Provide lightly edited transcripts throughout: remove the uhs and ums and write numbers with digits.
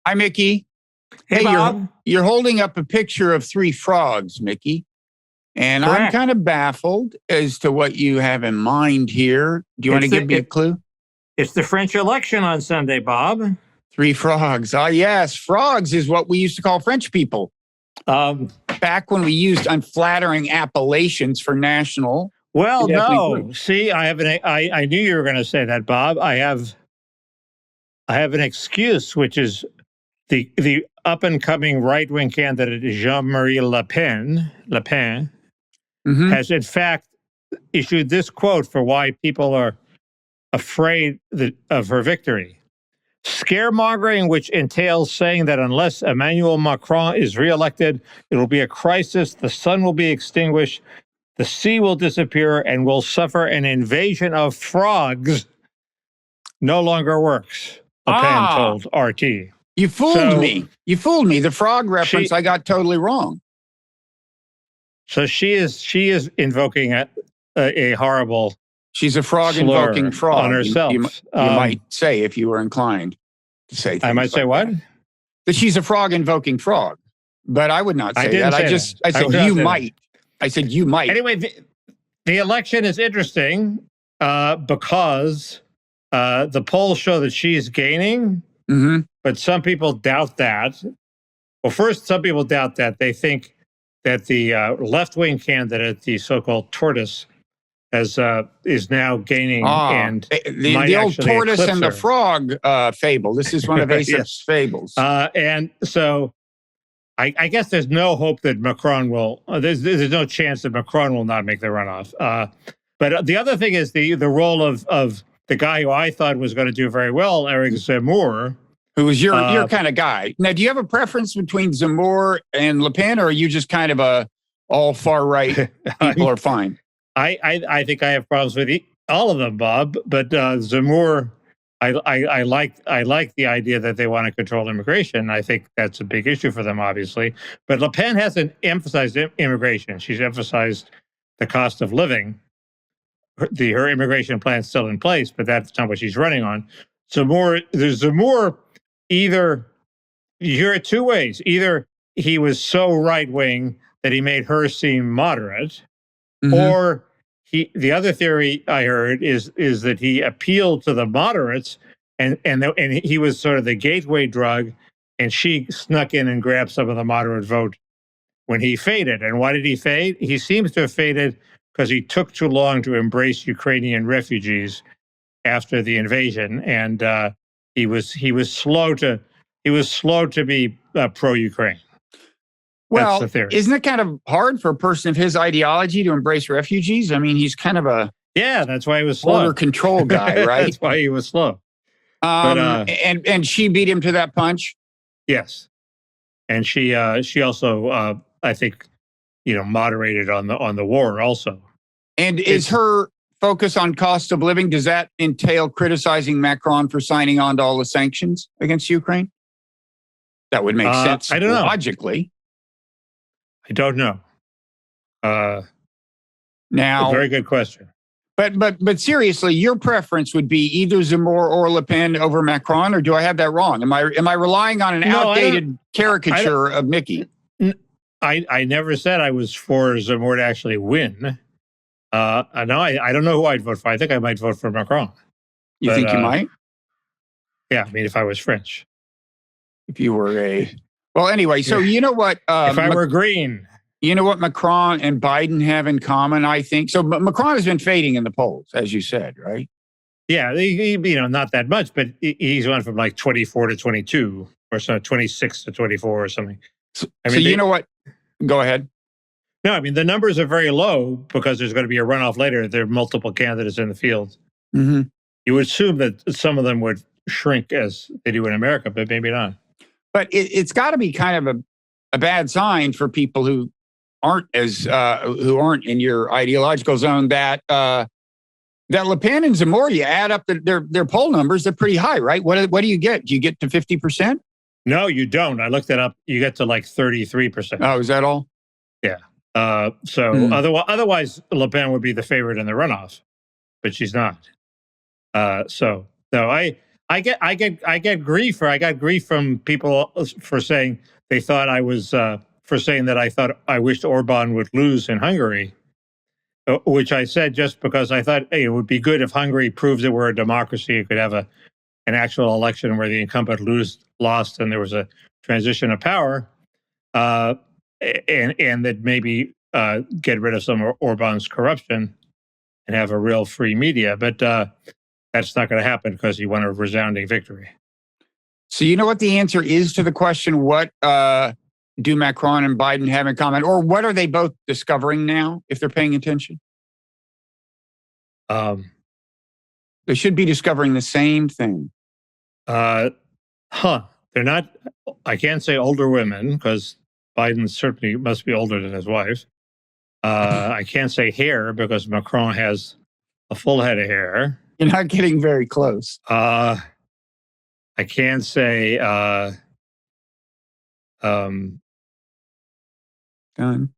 Hi, Mickey. Hey, Bob. You're holding up a picture of three frogs, Mickey. And Correct. I'm kind of baffled as to what you have in mind here. Do you want to give me a clue? It's the French election on Sunday, Bob. Three frogs. Ah, yes. Frogs is what we used to call French people. Back when we used unflattering appellations for national. Well, no. See, I knew you were going to say that, Bob. I have an excuse, which is the up and coming right wing candidate Jean-Marie Le Pen has in fact issued this quote for why people are afraid of her victory. Scaremongering, which entails saying that unless Emmanuel Macron is reelected, it will be a crisis, the sun will be extinguished, the sea will disappear, and we'll suffer an invasion of frogs, no longer works, Le Pen told RT. You fooled me. You fooled me. The frog reference, I got totally wrong. So she is invoking a horrible. She's a frog invoking frog on herself. You might say, if you were inclined to say. I might say what? That she's a frog invoking frog, but I would not say that. I said you might. I said you might. Anyway, the election is interesting because the polls show that she's gaining. Mm-hmm. But some people doubt that. Well, first, some people doubt that. They think that the left-wing candidate, the so-called tortoise, is now gaining and the old tortoise and the frog fable. This is one of Aesop's fables. And so I guess there's no hope that Macron will. There's no chance that Macron will not make the runoff. But the other thing is the role of the guy who I thought was going to do very well, Eric Zemmour. Who was your kind of guy. Now, do you have a preference between Zemmour and Le Pen, or are you just kind of all far-right people are fine? I think I have problems with all of them, Bob. But Zemmour, I like the idea that they want to control immigration. I think that's a big issue for them, obviously. But Le Pen hasn't emphasized immigration. She's emphasized the cost of living. Her immigration plan is still in place, but that's not what she's running on. Zemmour, either you hear it two ways. Either he was so right-wing that he made her seem moderate, or the other theory I heard is that he appealed to the moderates and he was sort of the gateway drug, and she snuck in and grabbed some of the moderate vote when he faded. And why did he fade? He seems to have faded because he took too long to embrace Ukrainian refugees after the invasion, and he was slow to be pro-Ukraine. Well, that's the theory. Isn't it kind of hard for a person of his ideology to embrace refugees? I mean, he's kind of that's why he was slow. Border control guy, right? That's why he was slow. And she beat him to that punch. Yes, and she also I think moderated on the war also. And is her focus on cost of living, does that entail criticizing Macron for signing on to all the sanctions against Ukraine? That would make sense. I don't know. Logically. I don't know. Now, very good question. But seriously, your preference would be either Zemmour or Le Pen over Macron, or do I have that wrong? Am I relying on an outdated caricature of Mickey? I never said I was for Zemmour to actually win. No, I don't know who I'd vote for. I think I might vote for Macron. You think you might? Yeah, I mean, if I was French. If you were well, anyway, so you know what? If I were green. You know what Macron and Biden have in common, I think? So Macron has been fading in the polls, as you said, right? Yeah, he not that much, but he's went from like 24 to 22 or so, 26 to 24 or something. So you know what? Go ahead. No, I mean, the numbers are very low because there's going to be a runoff later. There are multiple candidates in the field. Mm-hmm. You would assume that some of them would shrink as they do in America, but maybe not. But it's got to be kind of a bad sign for people who aren't in your ideological zone that Le Pen and Zemmour, you add up their poll numbers, they're pretty high, right? What do you get? Do you get to 50%? No, you don't. I looked it up. You get to like 33%. Oh, is that all? Yeah. Otherwise, Le Pen would be the favorite in the runoff, but she's not. So So I get grief, or I got grief from people for saying they thought I was for saying that I thought I wished Orban would lose in Hungary, which I said just because I thought, hey, it would be good if Hungary proves that we're a democracy. You could have an actual election where the incumbent lost and there was a transition of power, and that maybe get rid of some of Orban's corruption and have a real free media. But that's not going to happen because he won a resounding victory. So you know what the answer is to the question, what do Macron and Biden have in common? Or what are they both discovering now, if they're paying attention? They should be discovering the same thing. They're not, I can't say older women, because Biden certainly must be older than his wife. I can't say hair, because Macron has a full head of hair. You're not getting very close. I can't say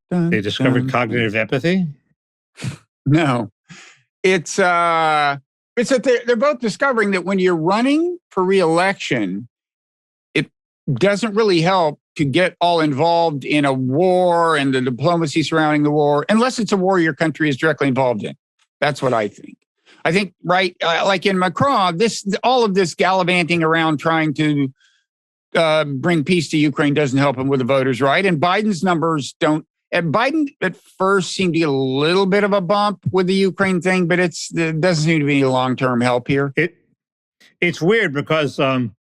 they discovered cognitive empathy. No, it's that they're both discovering that when you're running for re-election, it doesn't really help to get all involved in a war and the diplomacy surrounding the war, unless it's a war your country is directly involved in. That's what I think. I think, right, like in Macron, all of this gallivanting around trying to bring peace to Ukraine doesn't help him with the voters, right? And Biden's numbers don't. And Biden at first seemed to get a little bit of a bump with the Ukraine thing, but it doesn't seem to be any long-term help here. It's weird because I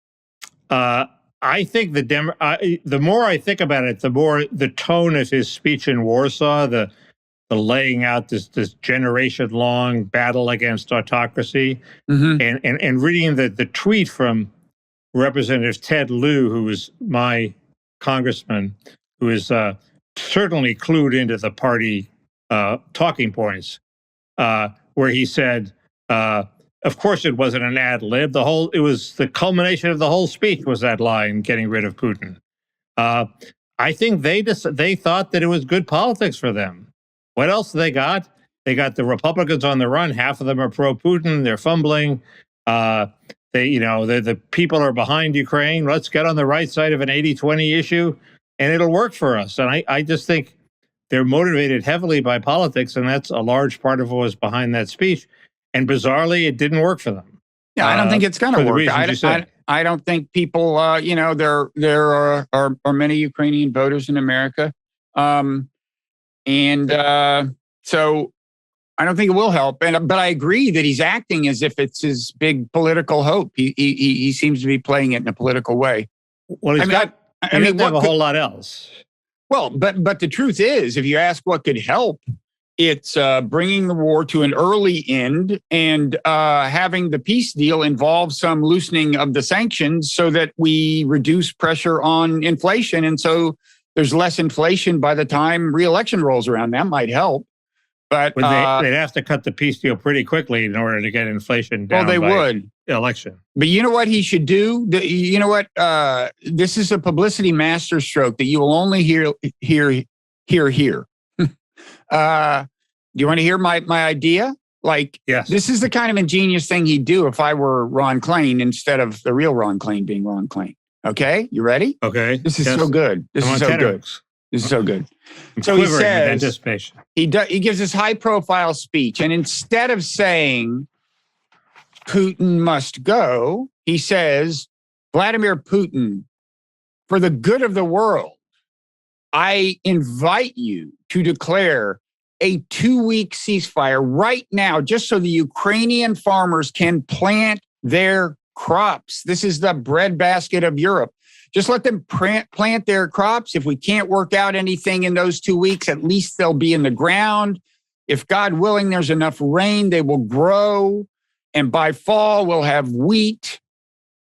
think the more I think about it, the more the tone of his speech in Warsaw, the laying out this generation-long battle against autocracy, and reading the tweet from Representative Ted Lieu, who is my congressman, who is certainly clued into the party talking points, where he said, of course it wasn't an ad lib. It was the culmination of the whole speech was that line, getting rid of Putin. I think they thought that it was good politics for them. What else they got? They got the Republicans on the run. Half of them are pro-Putin. They're fumbling. The people are behind Ukraine. Let's get on the right side of an 80-20 issue, and it'll work for us. And I just think they're motivated heavily by politics, and that's a large part of what was behind that speech. And bizarrely, it didn't work for them. Yeah, I don't think it's going to work. I don't think people, there are many Ukrainian voters in America. So I don't think it will help. But I agree that he's acting as if it's his big political hope. He seems to be playing it in a political way. Well, he doesn't have a whole lot else. Well, but the truth is, if you ask what could help, it's bringing the war to an early end and having the peace deal involve some loosening of the sanctions so that we reduce pressure on inflation. And so there's less inflation by the time re-election rolls around. That might help. But they'd have to cut the peace deal pretty quickly in order to get inflation down. Well, they would. Election. But you know what he should do? You know what? This is a publicity masterstroke that you will only hear. Do you want to hear my idea? Like, yes. This is the kind of ingenious thing he'd do if I were Ron Klain instead of the real Ron Klain being Ron Klain. Okay, you ready? Okay. This is so good. This is so good. This is so good. So he says, anticipation. He gives this high-profile speech, and instead of saying Putin must go, he says, Vladimir Putin, for the good of the world, I invite you to declare a 2-week ceasefire right now, just so the Ukrainian farmers can plant their crops. This is the breadbasket of Europe. Just let them plant their crops. If we can't work out anything in those 2 weeks, at least they'll be in the ground. If God willing, there's enough rain, they will grow. And by fall, we'll have wheat.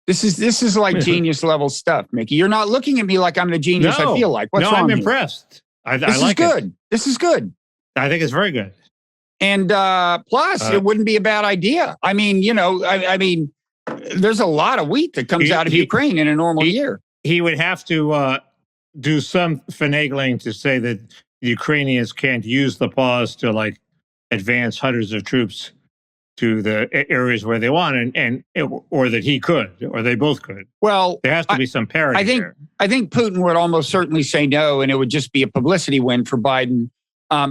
This is like genius level stuff, Mickey. You're not looking at me like I'm the genius I feel like. What's wrong I'm here? impressed. This is good. This is good. I think it's very good. And plus, it wouldn't be a bad idea. I mean, there's a lot of wheat that comes out of Ukraine in a normal year. He would have to do some finagling to say that the Ukrainians can't use the pause to advance hundreds of troops to the areas where they want, or that he could, or they both could. Well, there has to be some parity there. I think Putin would almost certainly say no, and it would just be a publicity win for Biden,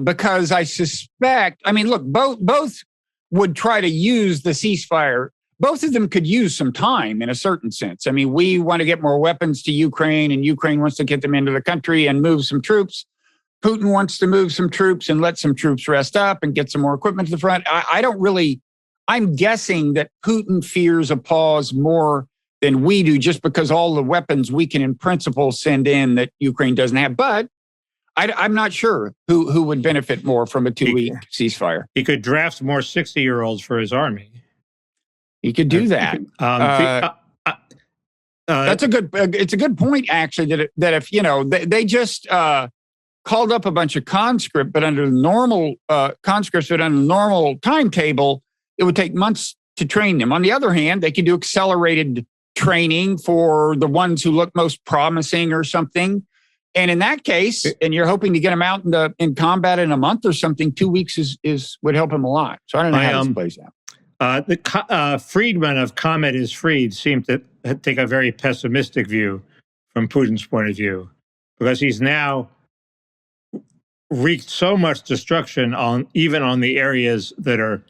because I suspect. I mean, look, both would try to use the ceasefire. Both of them could use some time in a certain sense. I mean, we want to get more weapons to Ukraine, and Ukraine wants to get them into the country and move some troops. Putin wants to move some troops and let some troops rest up and get some more equipment to the front. I'm guessing that Putin fears a pause more than we do, just because all the weapons we can in principle send in that Ukraine doesn't have. But I'm not sure who would benefit more from a 2-week ceasefire. He could draft more 60-year-olds for his army. He could do that. That's it's a good point, actually, that if, they just called up a bunch of conscripts, but under the normal timetable, it would take months to train them. On the other hand, they could do accelerated training for the ones who look most promising or something. And in that case, and you're hoping to get them out in combat in a month or something, 2 weeks would help him a lot. So I don't know how this plays out. The Friedman of Comet is Freed seemed to take a very pessimistic view from Putin's point of view, because he's now wreaked so much destruction even on the areas that are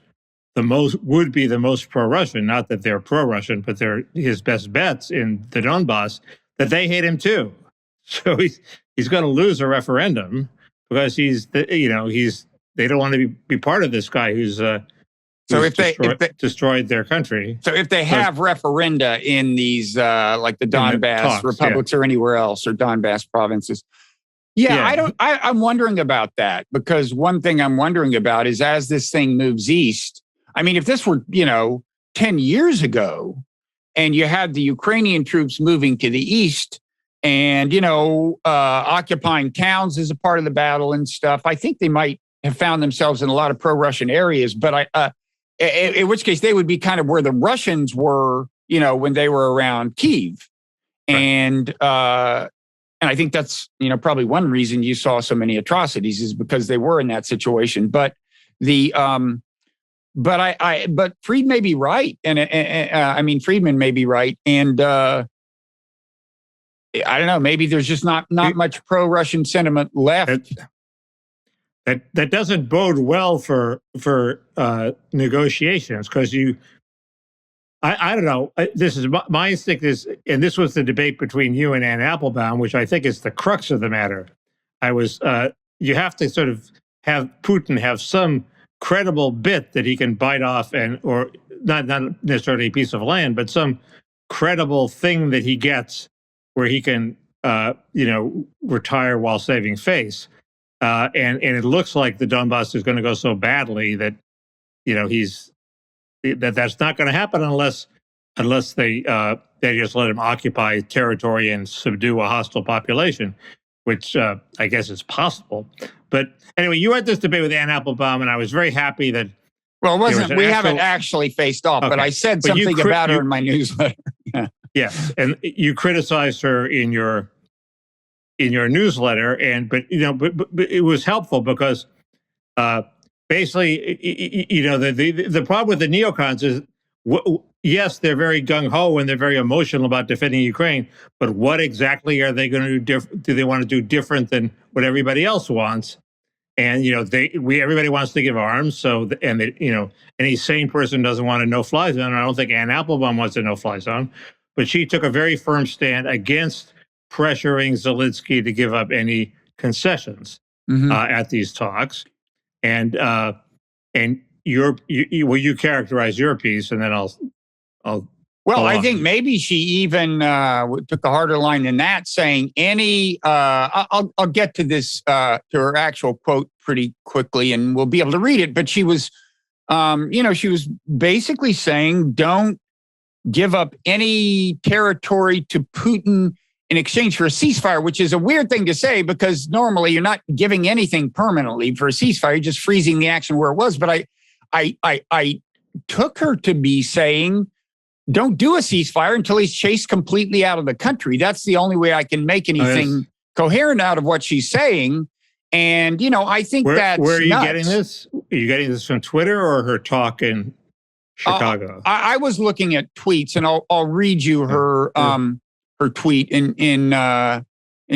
would be the most pro-Russian. Not that they're pro-Russian, but they're his best bets in the Donbass, that they hate him too. So he's going to lose a referendum because they don't want to be part of this guy who's if they destroyed their country. So if they have referenda in these like the Donbass republics or anywhere else, or Donbass provinces. I'm wondering about that, because one thing I'm wondering about is, as this thing moves east, I mean, if this were, 10 years ago and you had the Ukrainian troops moving to the east and, occupying towns as a part of the battle and stuff, I think they might have found themselves in a lot of pro-Russian areas. But in which case they would be kind of where the Russians were, when they were around Kyiv. Right. And I think that's, probably one reason you saw so many atrocities, is because they were in that situation. But but Fried may be right, and Friedman may be right, and I don't know. Maybe there's just not much pro-Russian sentiment left. That doesn't bode well for negotiations, because I don't know. This is my instinct is, and this was the debate between you and Ann Applebaum, which I think is the crux of the matter. You have to sort of have Putin have some credible bit that he can bite off, or not necessarily a piece of land, but some credible thing that he gets where he can, retire while saving face. And it looks like the Donbass is going to go so badly that, that's not going to happen unless they just let him occupy territory and subdue a hostile population, which I guess is possible. But anyway, you had this debate with Ann Applebaum, and I was very happy that. Well, it wasn't. We haven't actually faced off, but I said something about her in my newsletter. Yes, and you criticized her in your newsletter, but it was helpful because basically, the problem with the neocons is, yes, they're very gung-ho and they're very emotional about defending Ukraine, but what exactly are they going to do? Do they want to do different than what everybody else wants? And everybody wants to give arms, so any sane person doesn't want a no-fly zone. I don't think Ann Applebaum wants a no-fly zone, but she took a very firm stand against pressuring Zelensky to give up any concessions at these talks. And you characterize your piece, and then I'll. Well, I think maybe she even took a harder line than that, saying I'll get to this to her actual quote pretty quickly, and we'll be able to read it. But she was, she was basically saying, don't give up any territory to Putin in exchange for a ceasefire, which is a weird thing to say, because normally you're not giving anything permanently for a ceasefire, you're just freezing the action where it was. But I took her to be saying, don't do a ceasefire until he's chased completely out of the country. That's the only way I can make anything coherent out of what she's saying. And, I think that's where are you nuts. getting this? Are you getting this from Twitter or her talk? Chicago. I was looking at tweets, and I'll read you her her tweet in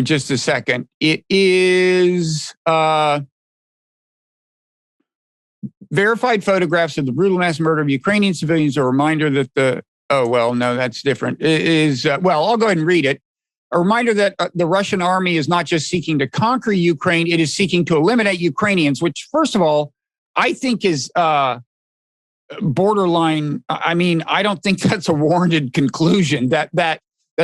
just a second. It is verified photographs of the brutal mass murder of Ukrainian civilians. A reminder that that's different. It is I'll go ahead and read it. A reminder that the Russian army is not just seeking to conquer Ukraine; it is seeking to eliminate Ukrainians. Which, first of all, I think is borderline. I mean, I don't think that's a warranted conclusion that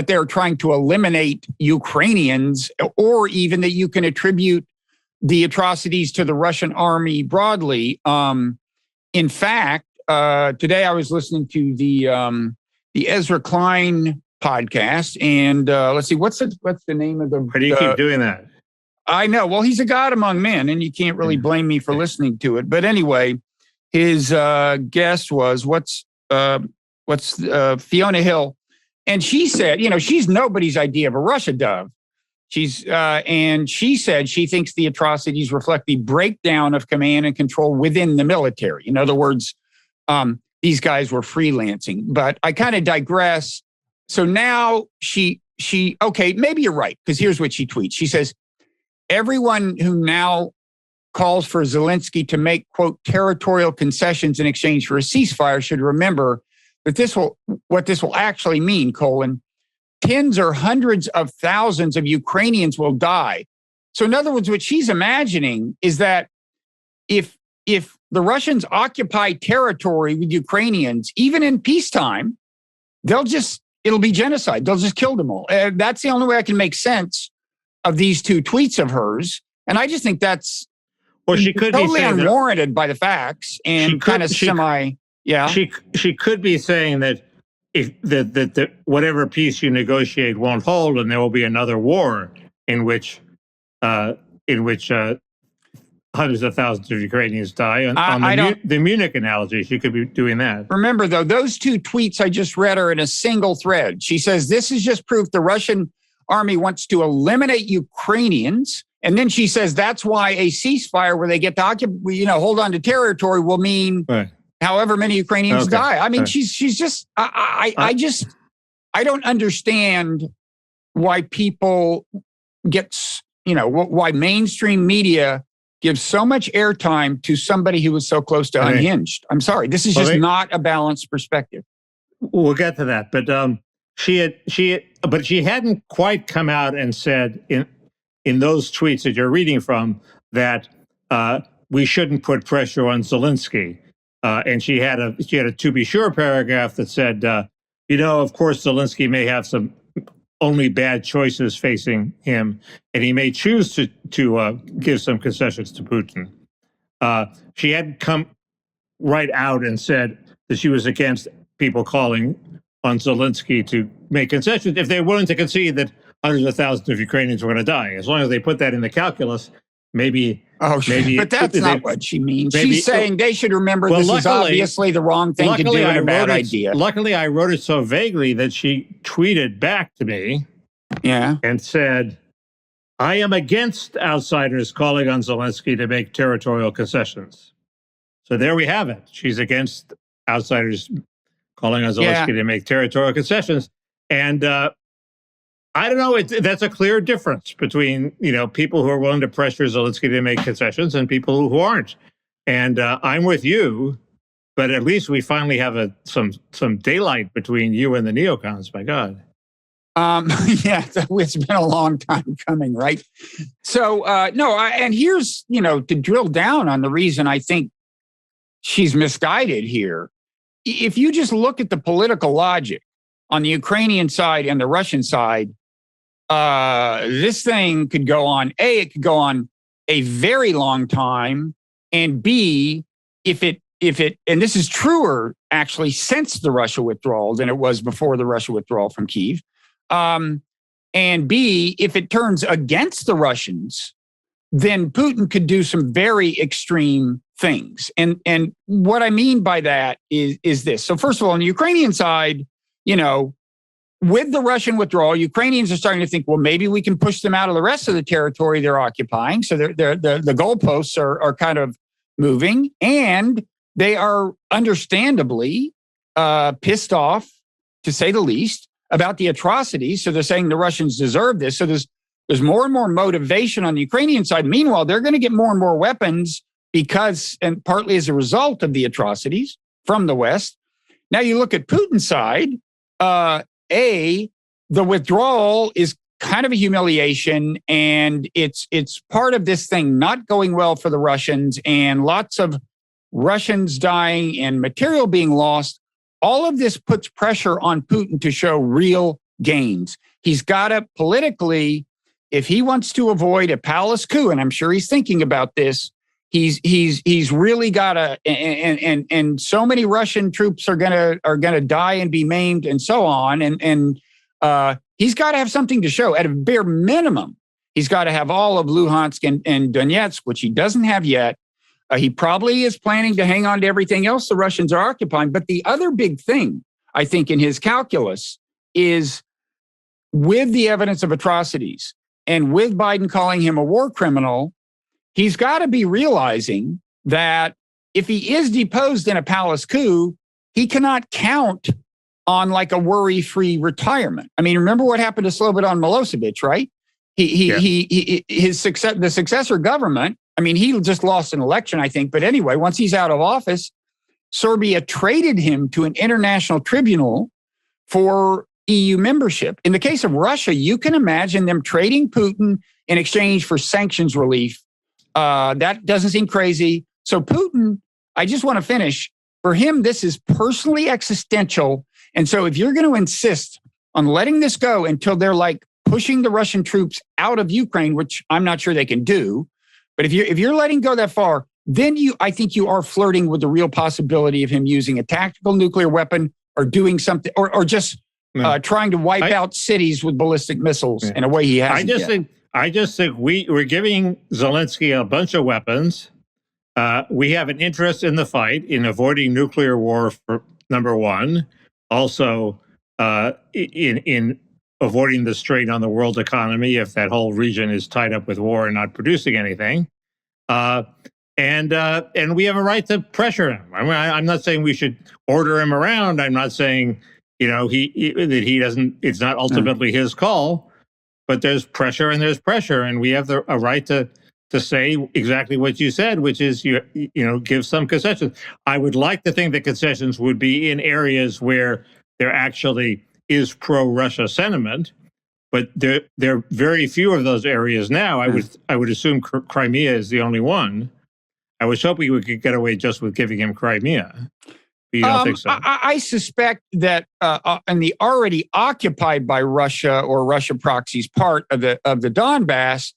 they're trying to eliminate Ukrainians, or even that you can attribute the atrocities to the Russian army broadly. In fact, today I was listening to the Ezra Klein podcast, and let's see, what's the name of the? Why do you keep doing that? I know. Well, he's a God among men, and you can't really blame me for listening to it. But anyway, his guest was Fiona Hill, and she said, she's nobody's idea of a Russia dove. And she said she thinks the atrocities reflect the breakdown of command and control within the military. In other words, these guys were freelancing. But I kind of digress. So now okay, maybe you're right, because here's what she tweets. She says, everyone who now calls for Zelensky to make, quote, territorial concessions in exchange for a ceasefire should remember that what this will actually mean, tens or hundreds of thousands of Ukrainians will die. So in other words, what she's imagining is that if the Russians occupy territory with Ukrainians, even in peacetime, it'll be genocide. They'll just kill them all. That's the only way I can make sense of these two tweets of hers. And I just think that's she could totally be unwarranted by the facts and kind of semi. Yeah. She could be saying that if that whatever peace you negotiate won't hold, and there will be another war in which hundreds of thousands of Ukrainians die. On the Munich analogy, she could be doing that. Remember, though, those two tweets I just read are in a single thread. She says, this is just proof the Russian army wants to eliminate Ukrainians. And then she says that's why a ceasefire where they get to hold on to territory will mean however many Ukrainians die. I mean, she's just, I don't understand why people why mainstream media gives so much airtime to somebody who was so close to unhinged. I'm sorry. This is just not a balanced perspective. We'll get to that. But she hadn't quite come out and said in those tweets that you're reading from that we shouldn't put pressure on Zelensky. And she had a to be sure paragraph that said, of course, Zelensky may have some only bad choices facing him, and he may choose to give some concessions to Putin. She hadn't come right out and said that she was against people calling on Zelensky to make concessions if they're willing to concede that hundreds of thousands of Ukrainians were going to die. As long as they put that in the calculus, maybe. But that's not what she means. She's saying they should remember this is obviously the wrong thing to do and a bad idea. Luckily, I wrote it so vaguely that she tweeted back to me and said, I am against outsiders calling on Zelensky to make territorial concessions. So there we have it. She's against outsiders calling on Zelensky to make territorial concessions. And I don't know. That's a clear difference between people who are willing to pressure Zelensky to make concessions and people who aren't. And I'm with you, but at least we finally have some daylight between you and the neocons. My God. It's been a long time coming, right? So and here's to drill down on the reason I think she's misguided here. If you just look at the political logic on the Ukrainian side and the Russian side, this thing could go on. It could go on a very long time, and B, if it, and this is truer actually since the Russia withdrawal than it was before the Russia withdrawal from Kyiv. And B, if it turns against the Russians, then Putin could do some very extreme things. And what I mean by that is this. So first of all, on the Ukrainian side, with the Russian withdrawal, Ukrainians are starting to think, well, maybe we can push them out of the rest of the territory they're occupying. So the goalposts are kind of moving. And they are understandably pissed off, to say the least, about the atrocities. So they're saying the Russians deserve this. So there's more and more motivation on the Ukrainian side. Meanwhile, they're going to get more and more weapons because, and partly as a result of the atrocities from the West. Now you look at Putin's side, the withdrawal is kind of a humiliation, and it's part of this thing not going well for the Russians, and lots of Russians dying and material being lost. All of this puts pressure on Putin to show real gains. He's got to politically, if he wants to avoid a palace coup, and I'm sure he's thinking about this, he's really got to, and so many Russian troops are gonna die and be maimed and so on, and he's got to have something to show. At a bare minimum, he's got to have all of Luhansk and Donetsk, which he doesn't have yet. He probably is planning to hang on to everything else the Russians are occupying. But the other big thing, I think, in his calculus is, with the evidence of atrocities and with Biden calling him a war criminal, he's got to be realizing that if he is deposed in a palace coup, he cannot count on like a worry-free retirement. I mean, remember what happened to Slobodan Milosevic, right? The successor government, I mean, he just lost an election, I think. But anyway, once he's out of office, Serbia traded him to an international tribunal for EU membership. In the case of Russia, you can imagine them trading Putin in exchange for sanctions relief. That doesn't seem crazy. So Putin, I just want to finish. For him, this is personally existential. And so if you're going to insist on letting this go until they're like pushing the Russian troops out of Ukraine, which I'm not sure they can do, but if you're letting go that far, then I think you are flirting with the real possibility of him using a tactical nuclear weapon or doing something, or just trying to wipe out cities with ballistic missiles in a way he hasn't yet. I just think we're giving Zelensky a bunch of weapons. We have an interest in the fight, in avoiding nuclear war, for number one. Also, in avoiding the strain on the world economy if that whole region is tied up with war and not producing anything. And we have a right to pressure him. I mean, I'm not saying we should order him around. I'm not saying, that he doesn't. It's not ultimately his call. But there's pressure, and we have a right to say exactly what you said, which is give some concessions. I would like to think that concessions would be in areas where there actually is pro-Russia sentiment, but there are very few of those areas now. I would assume Crimea is the only one. I was hoping we could get away just with giving him Crimea. You don't think so? I suspect that in the already occupied by Russia or Russia proxies part of the Donbass,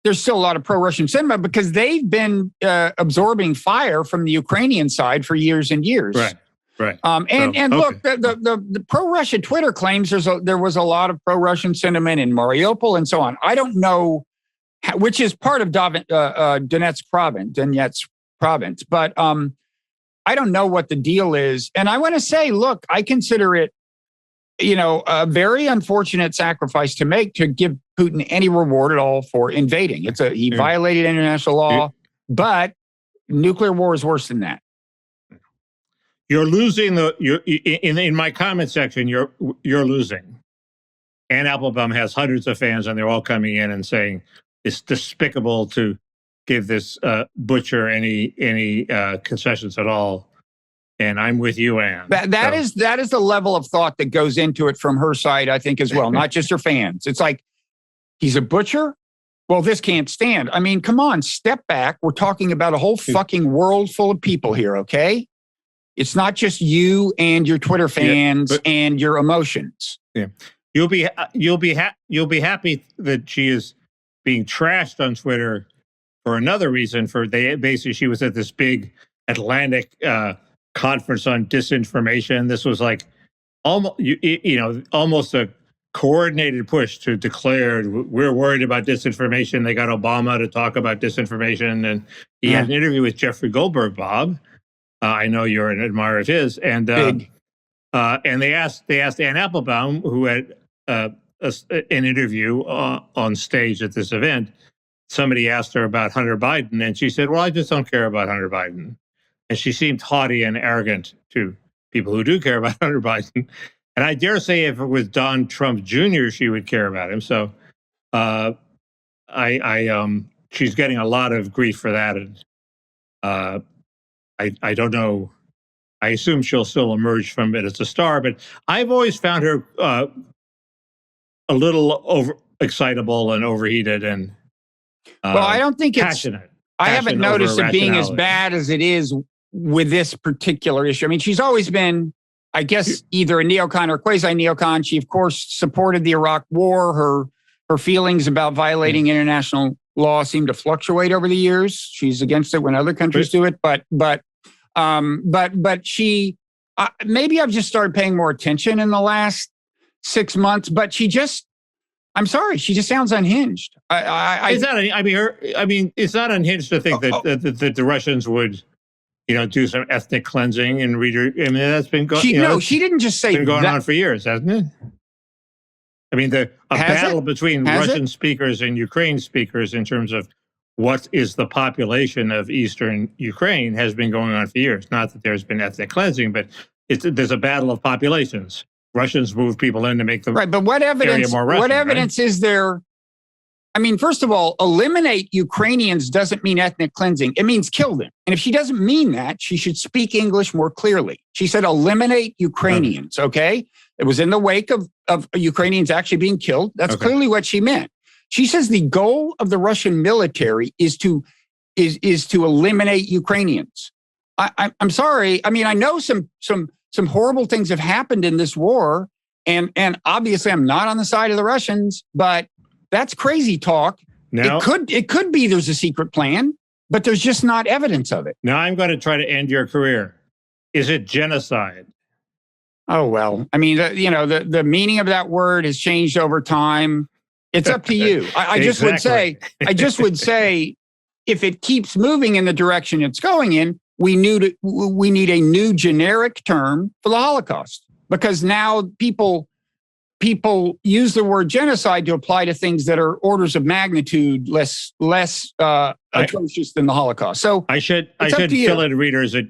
there's still a lot of pro-Russian sentiment because they've been absorbing fire from the Ukrainian side for years and years. Right. Look, the pro-Russia Twitter claims there was a lot of pro-Russian sentiment in Mariupol and so on. I don't know which is part of Donetsk province, but I don't know what the deal is. And I want to say, look, I consider it, a very unfortunate sacrifice to make to give Putin any reward at all for invading. He violated international law, but nuclear war is worse than that. You're losing in my comment section. You're losing. And Applebaum has hundreds of fans, and they're all coming in and saying it's despicable to give this butcher any concessions at all. And I'm with you, Ann. That is the level of thought that goes into it from her side, I think, as well, not just her fans. It's like, he's a butcher? Well, this can't stand. I mean, come on, step back. We're talking about a whole fucking world full of people here, okay? It's not just you and your Twitter fans and your emotions. Yeah, you'll be happy that she is being trashed on Twitter for another reason. Basically, she was at this big Atlantic conference on disinformation. This was like almost a coordinated push to declare we're worried about disinformation. They got Obama to talk about disinformation, and he had an interview with Jeffrey Goldberg, Bob. I know you're an admirer of his, and they asked Ann Applebaum, who had an interview on stage at this event. Somebody asked her about Hunter Biden, and she said, "Well, I just don't care about Hunter Biden." and she seemed haughty and arrogant to people who do care about Hunter Biden. And I dare say, if it was Don Trump Jr., she would care about him. So, she's getting a lot of grief for that, and I don't know. I assume she'll still emerge from it as a star, but I've always found her a little excitable and overheated, and well, I don't think passionate. I haven't noticed it being as bad as it is with this particular issue. I mean, she's always been, I guess, either a neocon or quasi-neocon. She, of course, supported the Iraq War. Her feelings about violating international law seem to fluctuate over the years. She's against it when other countries do it, but she, maybe I've just started paying more attention in the last 6 months. But I'm sorry, she just sounds unhinged. It's not unhinged to think that the Russians would, do some ethnic cleansing and that's been going. She didn't just say been going on for years, hasn't it? I mean, a battle between Russian speakers and Ukraine speakers in terms of what is the population of Eastern Ukraine has been going on for years. Not that there's been ethnic cleansing, but there's a battle of populations. Russians move people in to make the right. But what evidence? More Russian, what evidence is there? I mean, first of all, eliminate Ukrainians doesn't mean ethnic cleansing. It means kill them. And if she doesn't mean that, she should speak English more clearly. She said eliminate Ukrainians. Okay, it was in the wake of Ukrainians actually being killed. That's clearly what she meant. She says the goal of the Russian military is to eliminate Ukrainians. I'm sorry. I mean, I know some horrible things have happened in this war, and obviously I'm not on the side of the Russians, but that's crazy talk. Now, it could be there's a secret plan, but there's just not evidence of it. Now I'm going to try to end your career. Is it genocide? Oh, well, I mean, the meaning of that word has changed over time. It's up to you. I just would say, if it keeps moving in the direction it's going in, we need a new generic term for the Holocaust, because now people use the word genocide to apply to things that are orders of magnitude less atrocious than the Holocaust. So I should fill in readers that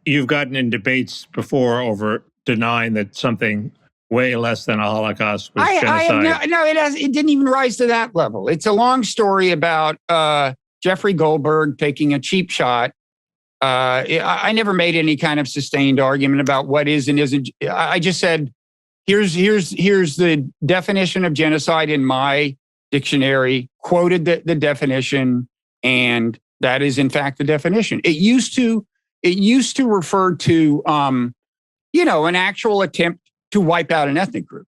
you've gotten in debates before over denying that something way less than a Holocaust was genocide. It didn't even rise to that level. It's a long story about Jeffrey Goldberg taking a cheap shot. I never made any kind of sustained argument about what is and isn't. I just said, here's the definition of genocide in my dictionary, quoted the definition, and that is in fact the definition. It used to refer to an actual attempt to wipe out an ethnic group.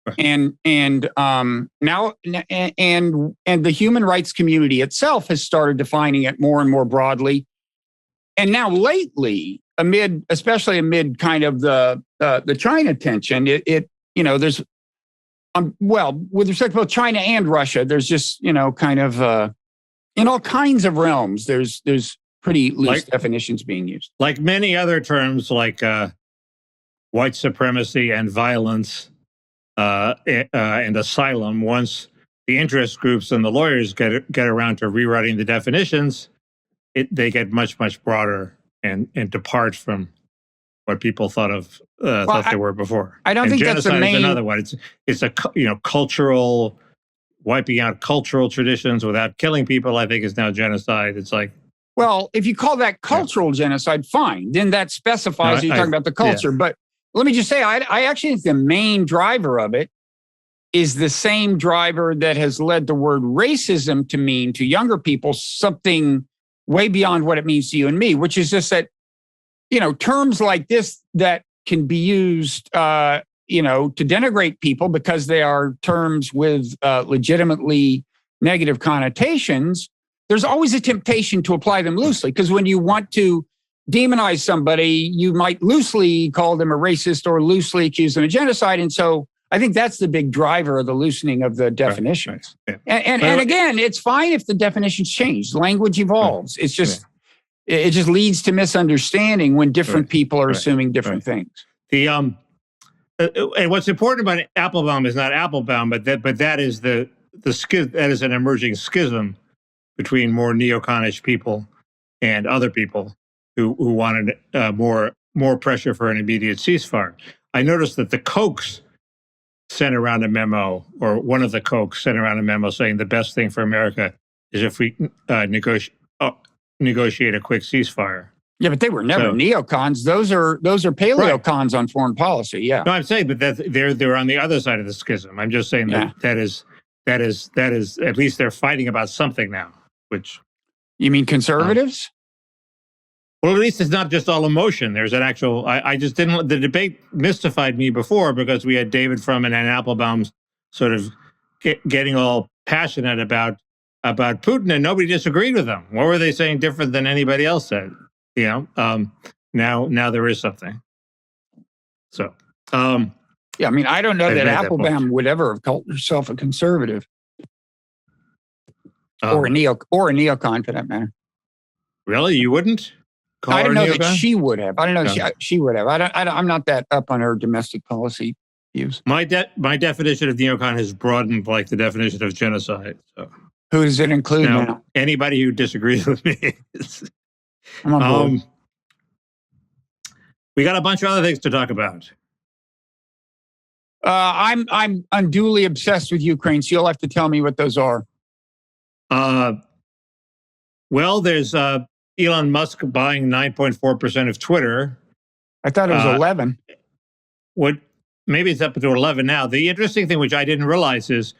Right. And now the human rights community itself has started defining it more and more broadly. And now lately, especially amid kind of the China tension, there's with respect to both China and Russia, there's just kind of in all kinds of realms, there's pretty loose definitions being used. Like many other terms, like white supremacy and violence and asylum, once the interest groups and the lawyers get around to rewriting the definitions, they get much, much broader and depart from what people thought they were before. I don't think that's the main. Is another one. It's a cultural, wiping out cultural traditions without killing people, I think, is now genocide. It's like, well, if you call that cultural genocide, fine. Then that specifies you're talking about the culture. Yeah. But let me just say, I actually think the main driver of it is the same driver that has led the word racism to mean to younger people something way beyond what it means to you and me, which is just that, terms like this that can be used, to denigrate people because they are terms with legitimately negative connotations. There's always a temptation to apply them loosely, because when you want to demonize somebody, you might loosely call them a racist or loosely accuse them of genocide. And so I think that's the big driver of the loosening of the definitions. Right. Yeah. And again, it's fine if the definitions change. Language evolves. It's just it just leads to misunderstanding when different people are assuming different things. And what's important about Applebaum is not Applebaum, but that is that is an emerging schism between more neoconish people and other people who wanted more pressure for an immediate ceasefire. I noticed that the Kochs sent around a memo, or one of the Kochs sent around a memo saying the best thing for America is if we negotiate a quick ceasefire. Yeah, but they were never neocons. Those are paleocons on foreign policy. Yeah. No, I'm saying, but they're on the other side of the schism. I'm just saying that is at least they're fighting about something now. Which you mean conservatives? Well, at least it's not just all emotion. There's an actual. I just didn't. The debate mystified me before because we had David Frum and Applebaum sort of getting all passionate about Putin, and nobody disagreed with them. What were they saying different than anybody else said? Now there is something. So, yeah, I mean, I don't know that Applebaum would ever have called herself a conservative or a neocon for that matter. Really, you wouldn't? I don't know that she would have. I don't know she would have. I'm not that up on her domestic policy views. My definition of neocon has broadened like the definition of genocide. So. Who does it include now? Anybody who disagrees with me. I'm on board. We got a bunch of other things to talk about. I'm unduly obsessed with Ukraine, so you'll have to tell me what those are. Well, there's Elon Musk buying 9.4% of Twitter. I thought it was 11. Maybe it's up to 11 now. The interesting thing, which I didn't realize, is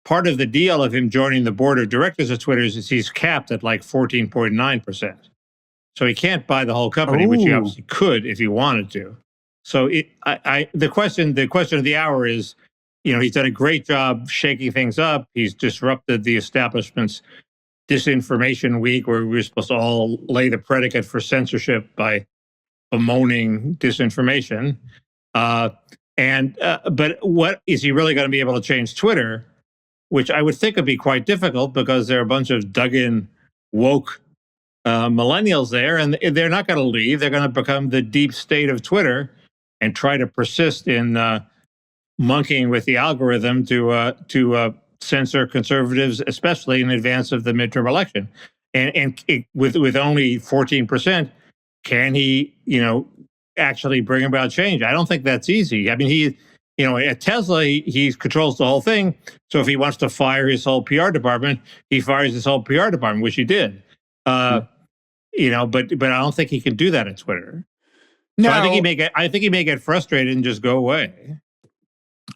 part of the deal of him joining the board of directors of Twitter is he's capped at like 14.9%. So he can't buy the whole company, which he obviously could if he wanted to. So the question of the hour is, he's done a great job shaking things up. He's disrupted the establishment's disinformation week, where we were supposed to all lay the predicate for censorship by bemoaning disinformation. But what is he really going to be able to change Twitter? Which I would think would be quite difficult because there are a bunch of dug-in woke millennials there, and they're not going to leave. They're going to become the deep state of Twitter and try to persist in monkeying with the algorithm to censor conservatives, especially in advance of the midterm election. And with only 14%, can he, actually bring about change? I don't think that's easy. I mean, at Tesla, he controls the whole thing. So if he wants to fire his whole PR department, he fires his whole PR department, which he did. But I don't think he can do that at Twitter. No, so I think he may get frustrated and just go away.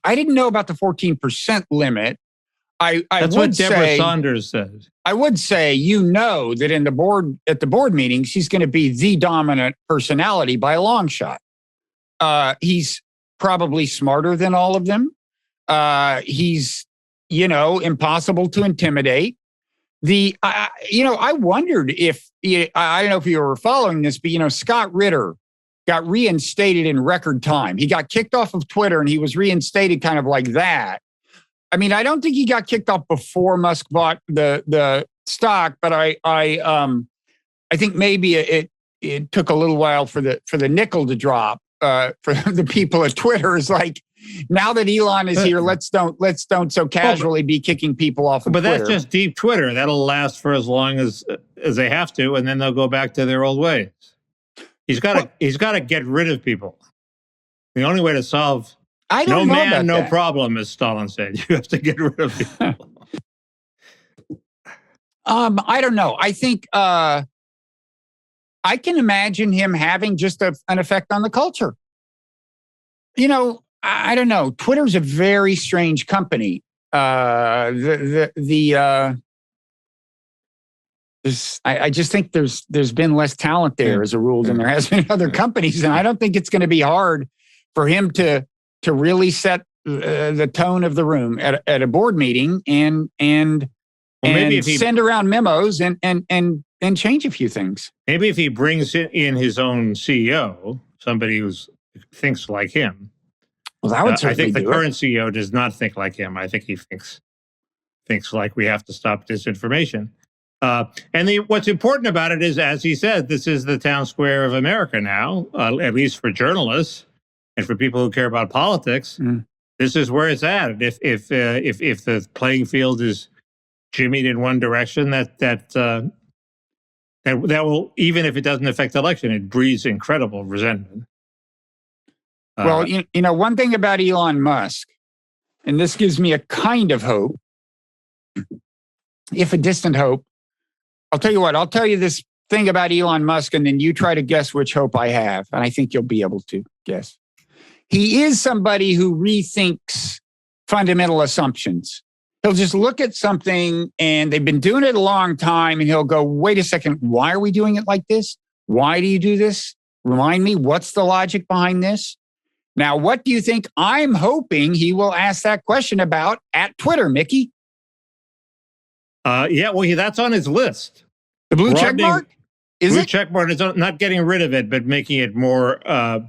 I didn't know about the 14% limit. That's what Deborah Saunders said. I would say, that at the board meetings, he's going to be the dominant personality by a long shot. He's probably smarter than all of them. He's, impossible to intimidate. I wondered if, I don't know if you were following this, but, Scott Ritter got reinstated in record time. He got kicked off of Twitter and he was reinstated kind of like that. I mean, I don't think he got kicked off before Musk bought the stock, but I think maybe it took a little while for the nickel to drop for the people at Twitter. Is like, now that Elon is here, let's don't so casually be kicking people off of Twitter. But that's just deep Twitter. That'll last for as long as they have to, and then they'll go back to their old ways. He's got to get rid of people. The only way to solve no man, no problem, as Stalin said. You have to get rid of people. I don't know. I think I can imagine him having just an effect on the culture. I don't know. Twitter's a very strange company. I just think there's been less talent there as a rule than there has been in other companies, and I don't think it's going to be hard for him to really set the tone of the room at a board meeting and maybe if he send around memos and change a few things. Maybe if he brings in his own CEO, somebody who thinks like him. Well, that would certainly I think the current CEO does not think like him. I think he thinks like we have to stop disinformation. What's important about it is, as he said, this is the town square of America now, at least for journalists and for people who care about politics. This is where it's at. If the playing field is jimmied in one direction, that that will, even if it doesn't affect the election, it breeds incredible resentment. Well, one thing about Elon Musk, and this gives me a kind of hope, if a distant hope. I'll tell you what, I'll tell you this thing about Elon Musk, and then you try to guess which hope I have. And I think you'll be able to guess. He is somebody who rethinks fundamental assumptions. He'll just look at something, and they've been doing it a long time, and he'll go, wait a second, why are we doing it like this? Why do you do this? Remind me, what's the logic behind this? Now, what do you think I'm hoping he will ask that question about at Twitter, Mickey? Yeah, well, that's on his list. The blue check mark? Blue check mark is not getting rid of it, but making it more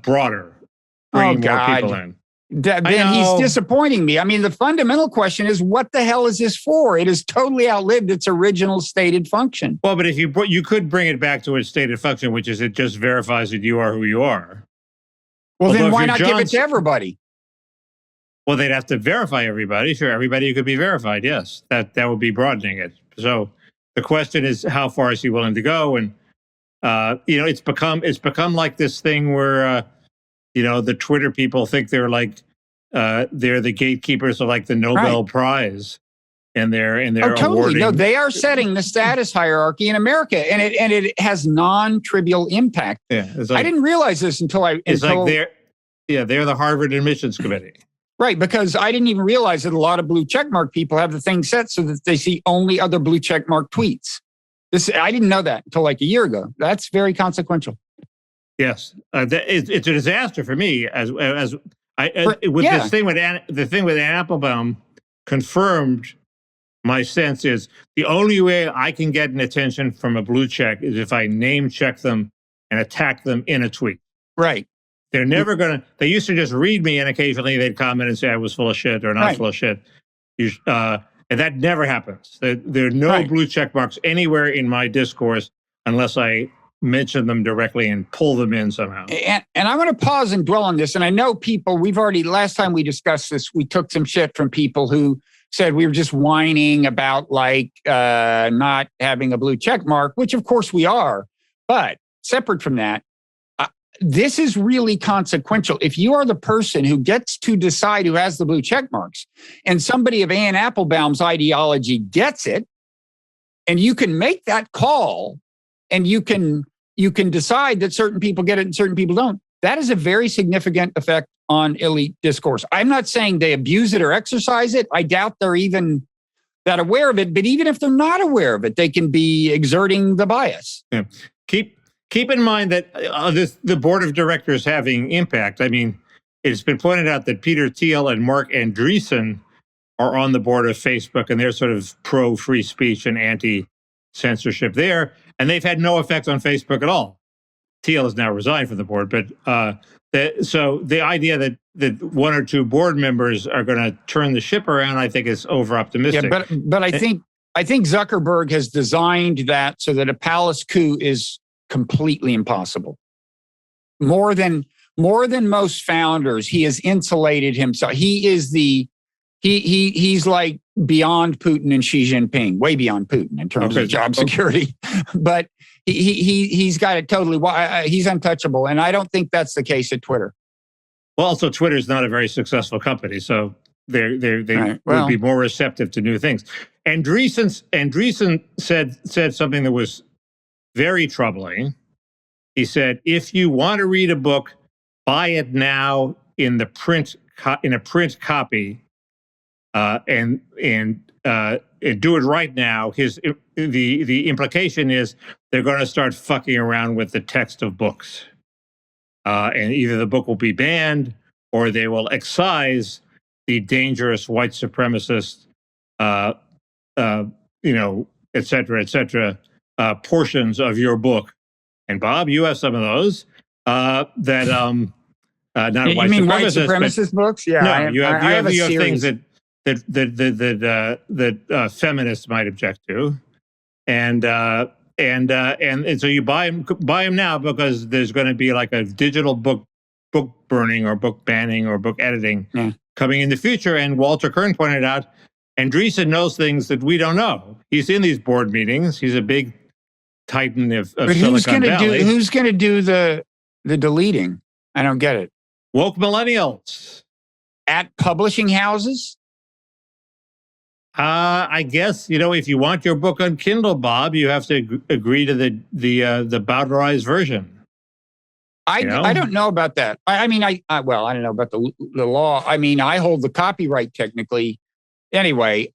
broader, bringing more people in. Then he's disappointing me. I mean, the fundamental question is, what the hell is this for? It has totally outlived its original stated function. Well, but if you could bring it back to its stated function, which is it just verifies that you are who you are. Well, then why not give it to everybody? Well, they'd have to verify everybody. Sure, everybody could be verified. Yes, that would be broadening it. So the question is, how far is he willing to go? And it's become like this thing where the Twitter people think they're like they're the gatekeepers of like the Nobel Prize, and they're totally awarding. No, they are setting the status hierarchy in America, and it has non-trivial impact. Yeah, I didn't realize this until like they're the Harvard admissions committee. Right, because I didn't even realize that a lot of blue checkmark people have the thing set so that they see only other blue checkmark tweets. I didn't know that until like a year ago. That's very consequential. Yes, it's a disaster for me the thing with Applebaum confirmed my sense is the only way I can get an attention from a blue check is if I name check them and attack them in a tweet. Right. They're never going to, they used to just read me and occasionally they'd comment and say I was full of shit or not full of shit. And that never happens. There are no blue check marks anywhere in my discourse unless I mention them directly and pull them in somehow. And I'm going to pause and dwell on this. And I know people, last time we discussed this, we took some shit from people who said we were just whining about not having a blue check mark, which of course we are. But separate from that, this is really consequential. If you are the person who gets to decide who has the blue check marks, and somebody of Ann Applebaum's ideology gets it, and you can make that call, and you can decide that certain people get it and certain people don't, that is a very significant effect on elite discourse. I'm not saying they abuse it or exercise it. I doubt they're even that aware of it. But even if they're not aware of it, they can be exerting the bias. Yeah. Keep in mind that the board of directors having impact. I mean, it's been pointed out that Peter Thiel and Mark Andreessen are on the board of Facebook, and they're sort of pro-free speech and anti-censorship there, and they've had no effect on Facebook at all. Thiel has now resigned from the board, but so the idea that one or two board members are going to turn the ship around, I think, is over-optimistic. Yeah, but I think Zuckerberg has designed that so that a palace coup is completely impossible. More than most founders, he has insulated himself. He is he's like beyond Putin and Xi Jinping, way beyond Putin in terms of job security. But he's got it totally. He's untouchable, and I don't think that's the case at Twitter. Well, also Twitter is not a very successful company, so they would be more receptive to new things. Andreessen said something that was very troubling. He said, "If you want to read a book, buy it now in a print copy, and do it right now." The implication is they're going to start fucking around with the text of books, and either the book will be banned or they will excise the dangerous white supremacist, et cetera, portions of your book. And Bob, you have some of those not you white mean supremacist, white supremacist books? Yeah, no, you have series. things that feminists might object to, and so you buy them now because there's going to be like a digital book burning or book banning or book editing coming in the future. And Walter Kern pointed out, Andreessen knows things that we don't know. He's in these board meetings. He's a big titan of But Silicon Valley. Who's going to do the deleting? I don't get it. Woke millennials. At publishing houses? I guess, if you want your book on Kindle, Bob, you have to agree to the bowdlerized version. I don't know about that. I don't know about the law. I mean, I hold the copyright technically. Anyway,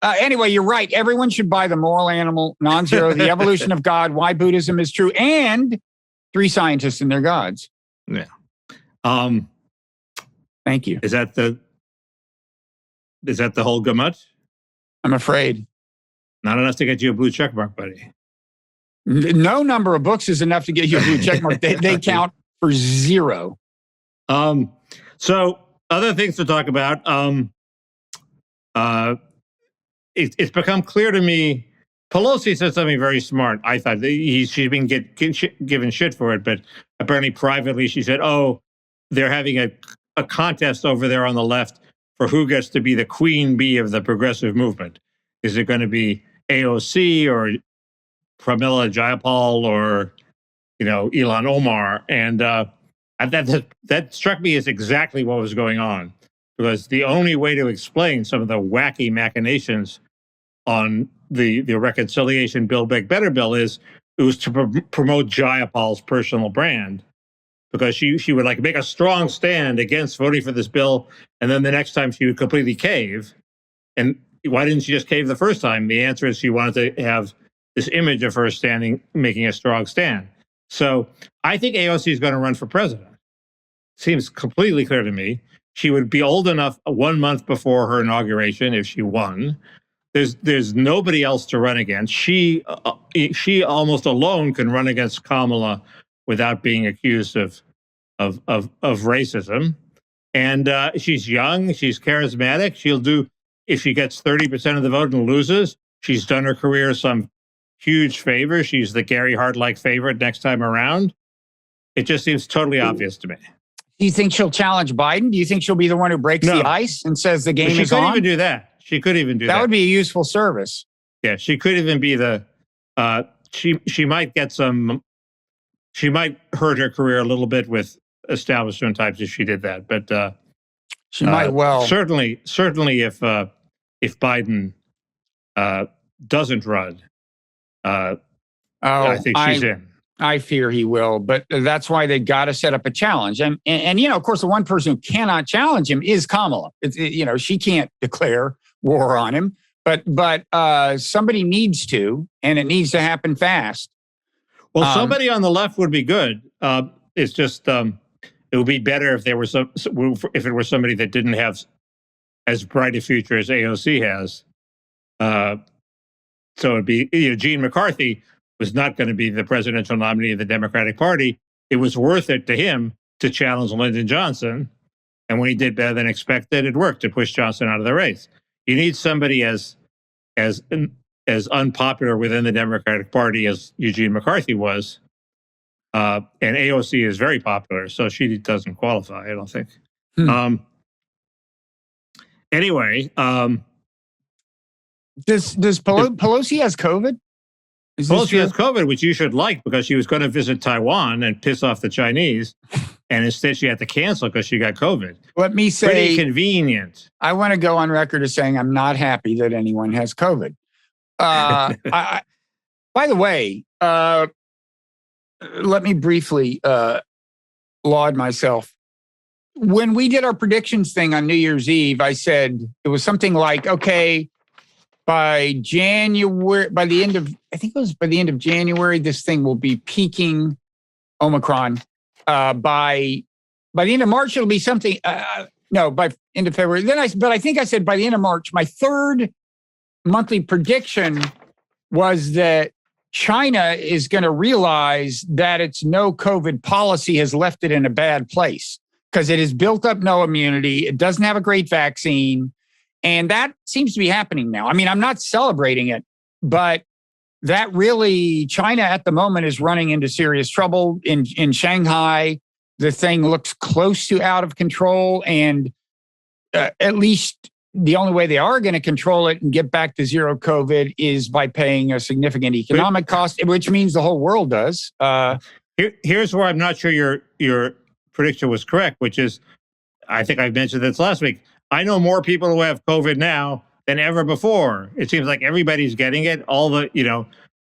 you're right. Everyone should buy The Moral Animal, Non-Zero, The Evolution of God, Why Buddhism is True, and Three Scientists and Their Gods. Yeah. Thank you. Is that the whole gamut? I'm afraid. Not enough to get you a blue check mark, buddy. No number of books is enough to get you a blue check mark. They count for zero. So other things to talk about. It's become clear to me. Pelosi said something very smart. I thought she's been given shit for it, but apparently privately she said, "Oh, they're having a contest over there on the left for who gets to be the queen bee of the progressive movement. Is it going to be AOC or Pramila Jayapal or Elon Omar?" And that struck me as exactly what was going on, because the only way to explain some of the wacky machinations on the reconciliation Build Back Better bill is it was to promote Jayapal's personal brand, because she would make a strong stand against voting for this bill, and then the next time she would completely cave. And why didn't she just cave the first time? The answer is she wanted to have this image of her making a strong stand. So I think AOC is going to run for president. Seems completely clear to me. She would be old enough 1 month before her inauguration if she won. There's nobody else to run against. She almost alone can run against Kamala without being accused of racism. And she's young. She's charismatic. She'll do, if she gets 30% of the vote and loses, she's done her career some huge favor. She's the Gary Hart-like favorite next time around. It just seems totally obvious to me. Do you think she'll challenge Biden? Do you think she'll be the one who breaks the ice and says the game is on? She could even do that. She could even do that. That would be a useful service. Yeah, she could even be the. She might get some. She might hurt her career a little bit with establishment types if she did that. But she might well. Certainly if Biden doesn't run, I think she's in. I fear he will, but that's why they got to set up a challenge. And of course, the one person who cannot challenge him is Kamala. She can't declare war on him, but somebody needs to, and it needs to happen fast. Well, somebody on the left would be good. It's just it would be better if there were if it were somebody that didn't have as bright a future as AOC has. So it'd be Gene McCarthy was not going to be the presidential nominee of the Democratic Party. It was worth it to him to challenge Lyndon Johnson. And when he did better than expected, it worked to push Johnson out of the race. You need somebody as unpopular within the Democratic Party as Eugene McCarthy was. And AOC is very popular, so she doesn't qualify, I don't think. Anyway. Does Pelosi has COVID? Pelosi has COVID, which you should like, because she was going to visit Taiwan and piss off the Chinese. And instead she had to cancel because she got COVID. Let me say, pretty convenient. I want to go on record as saying I'm not happy that anyone has COVID. By the way, let me briefly laud myself. When we did our predictions thing on New Year's Eve, I said it was something like, okay, by the end of January, this thing will be peaking Omicron. By the end of March, it'll be something. By end of February. But I think I said by the end of March. My third monthly prediction was that China is going to realize that its no COVID policy has left it in a bad place, because it has built up no immunity. It doesn't have a great vaccine. And that seems to be happening now. I mean, I'm not celebrating it, but that really, China at the moment is running into serious trouble. In Shanghai, the thing looks close to out of control. And at least the only way they are going to control it and get back to zero COVID is by paying a significant economic cost, which means the whole world does. Here's where I'm not sure your prediction was correct, which is, I think I mentioned this last week. I know more people who have COVID now than ever before. It seems like everybody's getting it. All the,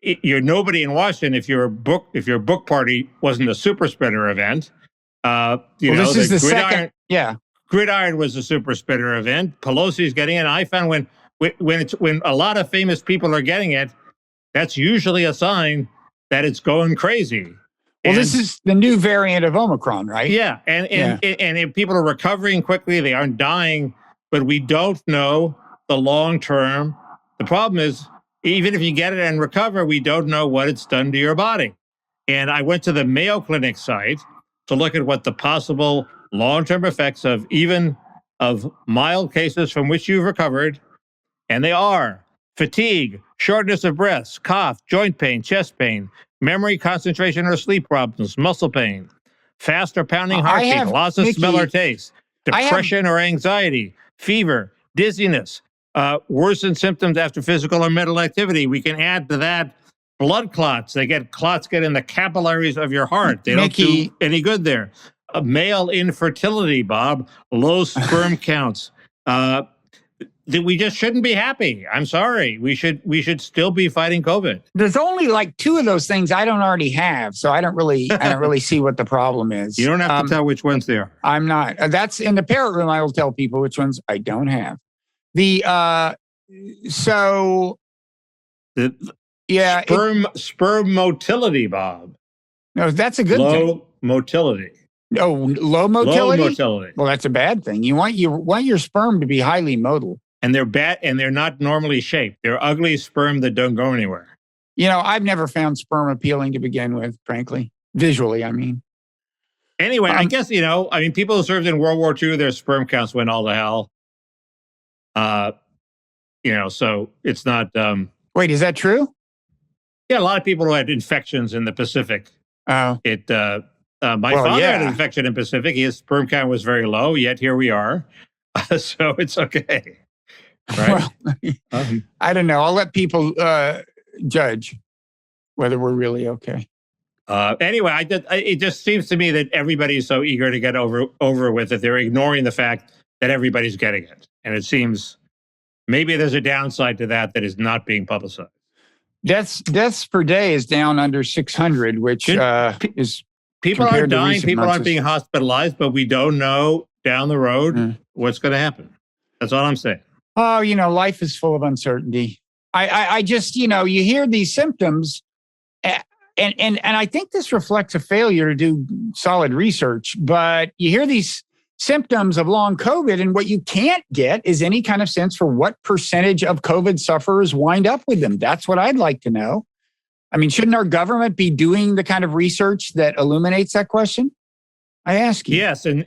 you're nobody in Washington if your book party wasn't a super spreader event. This is the second. Yeah. Gridiron was a super spreader event. Pelosi's getting it. And I found when a lot of famous people are getting it, that's usually a sign that it's going crazy. Well, this is the new variant of Omicron, right? Yeah. And if people are recovering quickly, they aren't dying, but we don't know the long term. The problem is, even if you get it and recover, we don't know what it's done to your body. And I went to the Mayo Clinic site to look at what the possible long-term effects of mild cases from which you've recovered, and they are fatigue, shortness of breath, cough, joint pain, chest pain, memory, concentration, or sleep problems, muscle pain, fast or pounding heartbeat, loss of smell or taste, depression or anxiety, fever, dizziness, worsened symptoms after physical or mental activity. We can add to that blood clots. Clots get in the capillaries of your heart. They don't do any good there. Male infertility, Bob, low sperm counts. We just shouldn't be happy. I'm sorry. We should still be fighting COVID. There's only like 2 of those things I don't already have, so I don't really see what the problem is. You don't have to tell which ones they are. I'm not. That's in the Parrot Room. I will tell people which ones I don't have. Sperm motility, Bob. No, that's a good thing. Low motility. Oh, low motility? Low motility. Well, that's a bad thing. You want your sperm to be highly motile. And they're bad, and they're not normally shaped. They're ugly sperm that don't go anywhere. I've never found sperm appealing to begin with, frankly. Visually, I mean. Anyway, I guess, people who served in World War II, their sperm counts went all to hell. So it's not... Wait, is that true? Yeah, a lot of people who had infections in the Pacific. Oh. My father had an infection in the Pacific. His sperm count was very low, yet here we are. So it's okay. Right? Well, I don't know. I'll let people judge whether we're really okay. Anyway, it just seems to me that everybody's so eager to get over with it. They're ignoring the fact that everybody's getting it. And it seems maybe there's a downside to that is not being publicized. Deaths per day is down under 600, which is... People aren't dying, people aren't being hospitalized, but we don't know down the road what's going to happen. That's all I'm saying. Oh, life is full of uncertainty. I just, you hear these symptoms, and I think this reflects a failure to do solid research, but you hear these symptoms of long COVID, and what you can't get is any kind of sense for what percentage of COVID sufferers wind up with them. That's what I'd like to know. I mean, shouldn't our government be doing the kind of research that illuminates that question? I ask you. Yes, and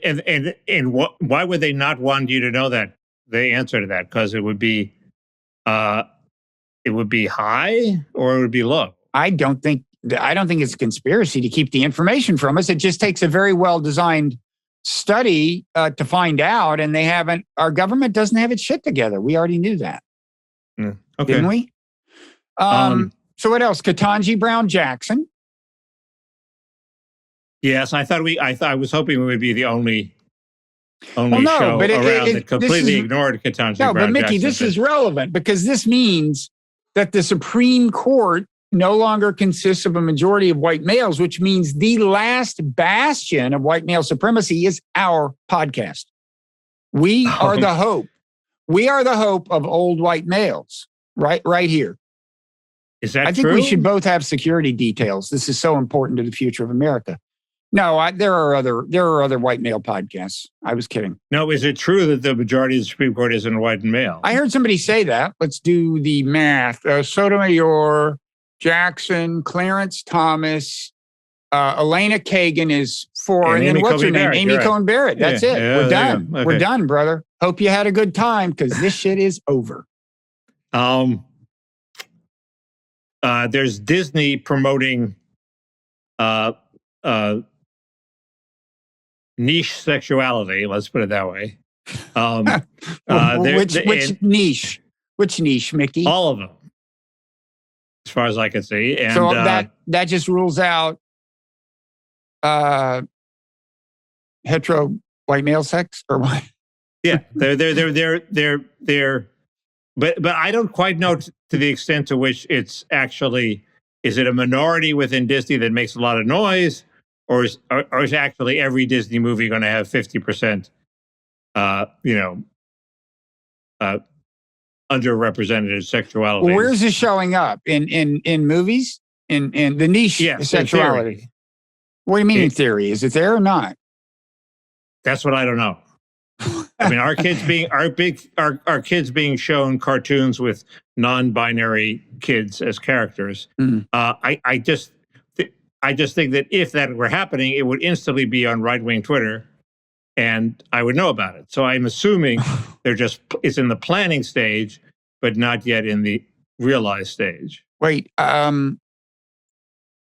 why would they not want you to know that? The answer to that, because it would be high or it would be low. I don't think it's a conspiracy to keep the information from us. It just takes a very well designed study to find out, and our government doesn't have its shit together. We already knew that, didn't we? So what else? Ketanji Brown Jackson. Yes, I was hoping we would be the only show around that completely ignored Ketanji Brown Jackson. No, but Mickey, this is relevant because this means that the Supreme Court no longer consists of a majority of white males, which means the last bastion of white male supremacy is our podcast. We are the hope. We are the hope of old white males, right here. Is that true? I think we should both have security details. This is so important to the future of America. No, there are other white male podcasts. I was kidding. No, is it true that the majority of the Supreme Court isn't white and male? I heard somebody say that. Let's do the math. Sotomayor, Jackson, Clarence Thomas, Elena Kagan is 4, and then what's her name? Amy Coney Barrett. That's it. We're done. Okay. We're done, brother. Hope you had a good time because this shit is over. There's Disney promoting niche sexuality, let's put it that way. Which niche? Which niche, Mickey? All of them, as far as I can see. And so that just rules out hetero white male sex, or what? Yeah, they're but I don't quite know to the extent to which it's actually, is it a minority within Disney that makes a lot of noise, or is actually every Disney movie going to have 50% underrepresented sexuality? Well, where's it showing up in movies? In the niche sexuality? What do you mean in theory? Is it there or not? That's what I don't know. I mean, our kids being shown cartoons with non-binary kids as characters. I just think that if that were happening, it would instantly be on right-wing Twitter, and I would know about it. So I'm assuming it's in the planning stage, but not yet in the realized stage. Wait,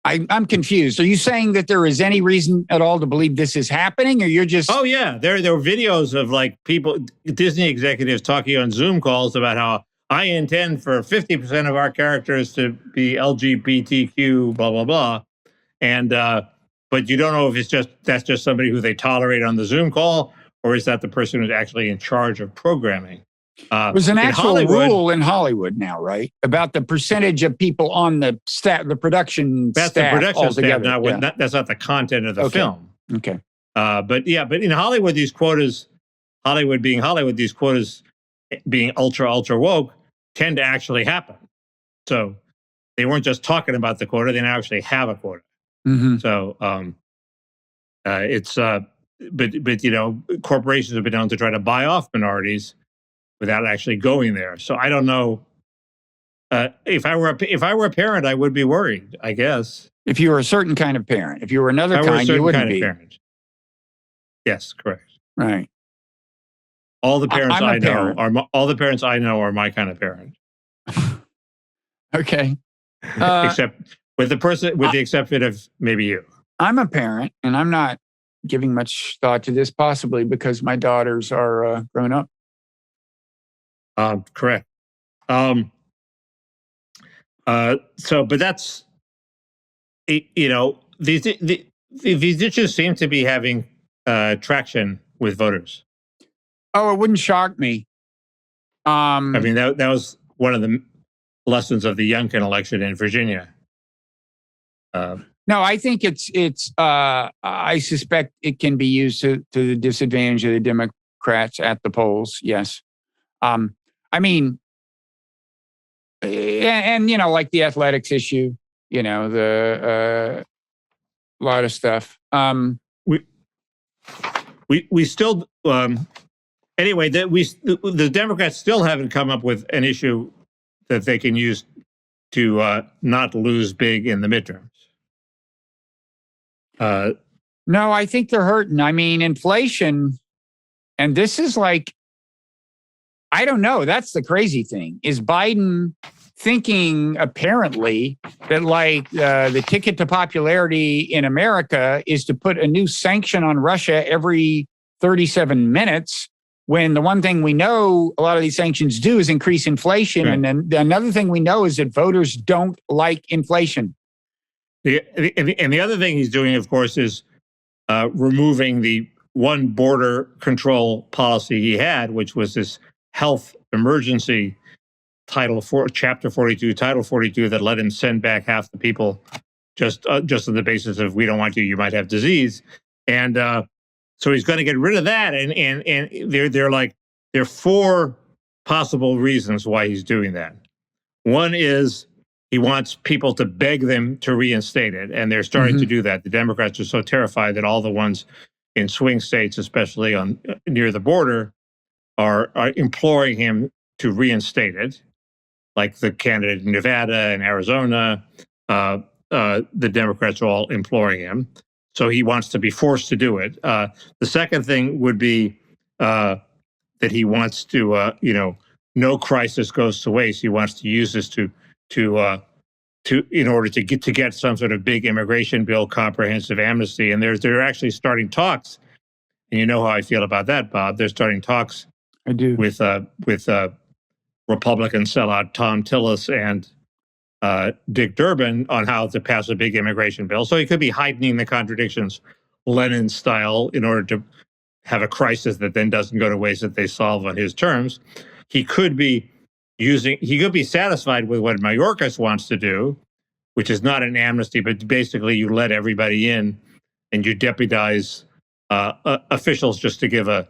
I'm confused. Are you saying that there is any reason at all to believe this is happening, or you're just... Oh, yeah. There were videos of like people, Disney executives talking on Zoom calls about how I intend for 50% of our characters to be LGBTQ, blah, blah, blah. And, but you don't know if that's just somebody who they tolerate on the Zoom call, or is that the person who's actually in charge of programming? There's an actual rule in Hollywood now, right, about the percentage of people on the staff, the production staff. That's the production altogether. staff. That's not the content of the film. Okay. But in Hollywood, these quotas, these quotas being ultra woke, tend to actually happen. So they weren't just talking about the quota; they now actually have a quota. Mm-hmm. So but corporations have been known to try to buy off minorities without actually going there. So I don't know. If I were a parent, I would be worried, I guess. If you were a certain kind of parent, if you were another kind, you wouldn't be. Parent. Yes, correct. Right. All the parents I know are my kind of parent. Okay. Except with the exception of maybe you. I'm a parent, and I'm not giving much thought to this, possibly because my daughters are grown up. Correct. But that's, these issues seem to be having traction with voters. Oh, it wouldn't shock me. I mean, that was one of the lessons of the Youngkin election in Virginia. No, I think it's. I suspect it can be used to the disadvantage of the Democrats at the polls. Yes. I mean, and like the athletics issue, the lot of stuff. We still anyway that the Democrats still haven't come up with an issue that they can use to not lose big in the midterms. No, I think they're hurting. I mean, inflation, and this is like, I don't know. That's the crazy thing. Is Biden thinking apparently that the ticket to popularity in America is to put a new sanction on Russia every 37 minutes, when the one thing we know a lot of these sanctions do is increase inflation. Right. And then another thing we know is that voters don't like inflation. And the other thing he's doing, of course, is removing the one border control policy he had, which was this health emergency chapter 42, title 42, that let him send back half the people just on the basis of, we don't want you might have disease. And so he's going to get rid of that. And there are four possible reasons why he's doing that. One is he wants people to beg them to reinstate it, and they're starting to do that. The Democrats are so terrified that all the ones in swing states, especially near the border, are imploring him to reinstate it, like the candidate in Nevada and Arizona. The Democrats are all imploring him. So he wants to be forced to do it. The second thing would be that he wants to, no crisis goes to waste. He wants to use this in order to get some sort of big immigration bill, comprehensive amnesty. And they're actually starting talks and you know how I feel about that, Bob. They're starting talks I do. with Republican sellout Tom Tillis and Dick Durbin on how to pass a big immigration bill. So he could be heightening the contradictions Lenin style in order to have a crisis that then doesn't go to waste that they solve on his terms. He could be satisfied with what Mayorkas wants to do, which is not an amnesty, but basically you let everybody in and you deputize officials just to give a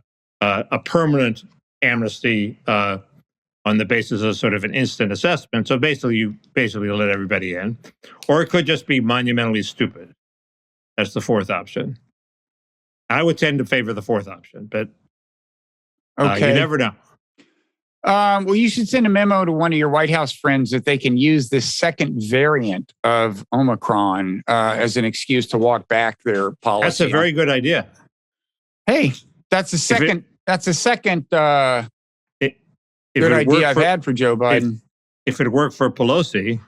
permanent amnesty on the basis of sort of an instant assessment. So basically, you let everybody in. Or it could just be monumentally stupid. That's the fourth option. I would tend to favor the fourth option, but you never know. Well, you should send a memo to one of your White House friends that they can use this second variant of Omicron as an excuse to walk back their policy. That's a very good idea. Hey, that's the second. Good idea I've had for Joe Biden. If it worked for Pelosi,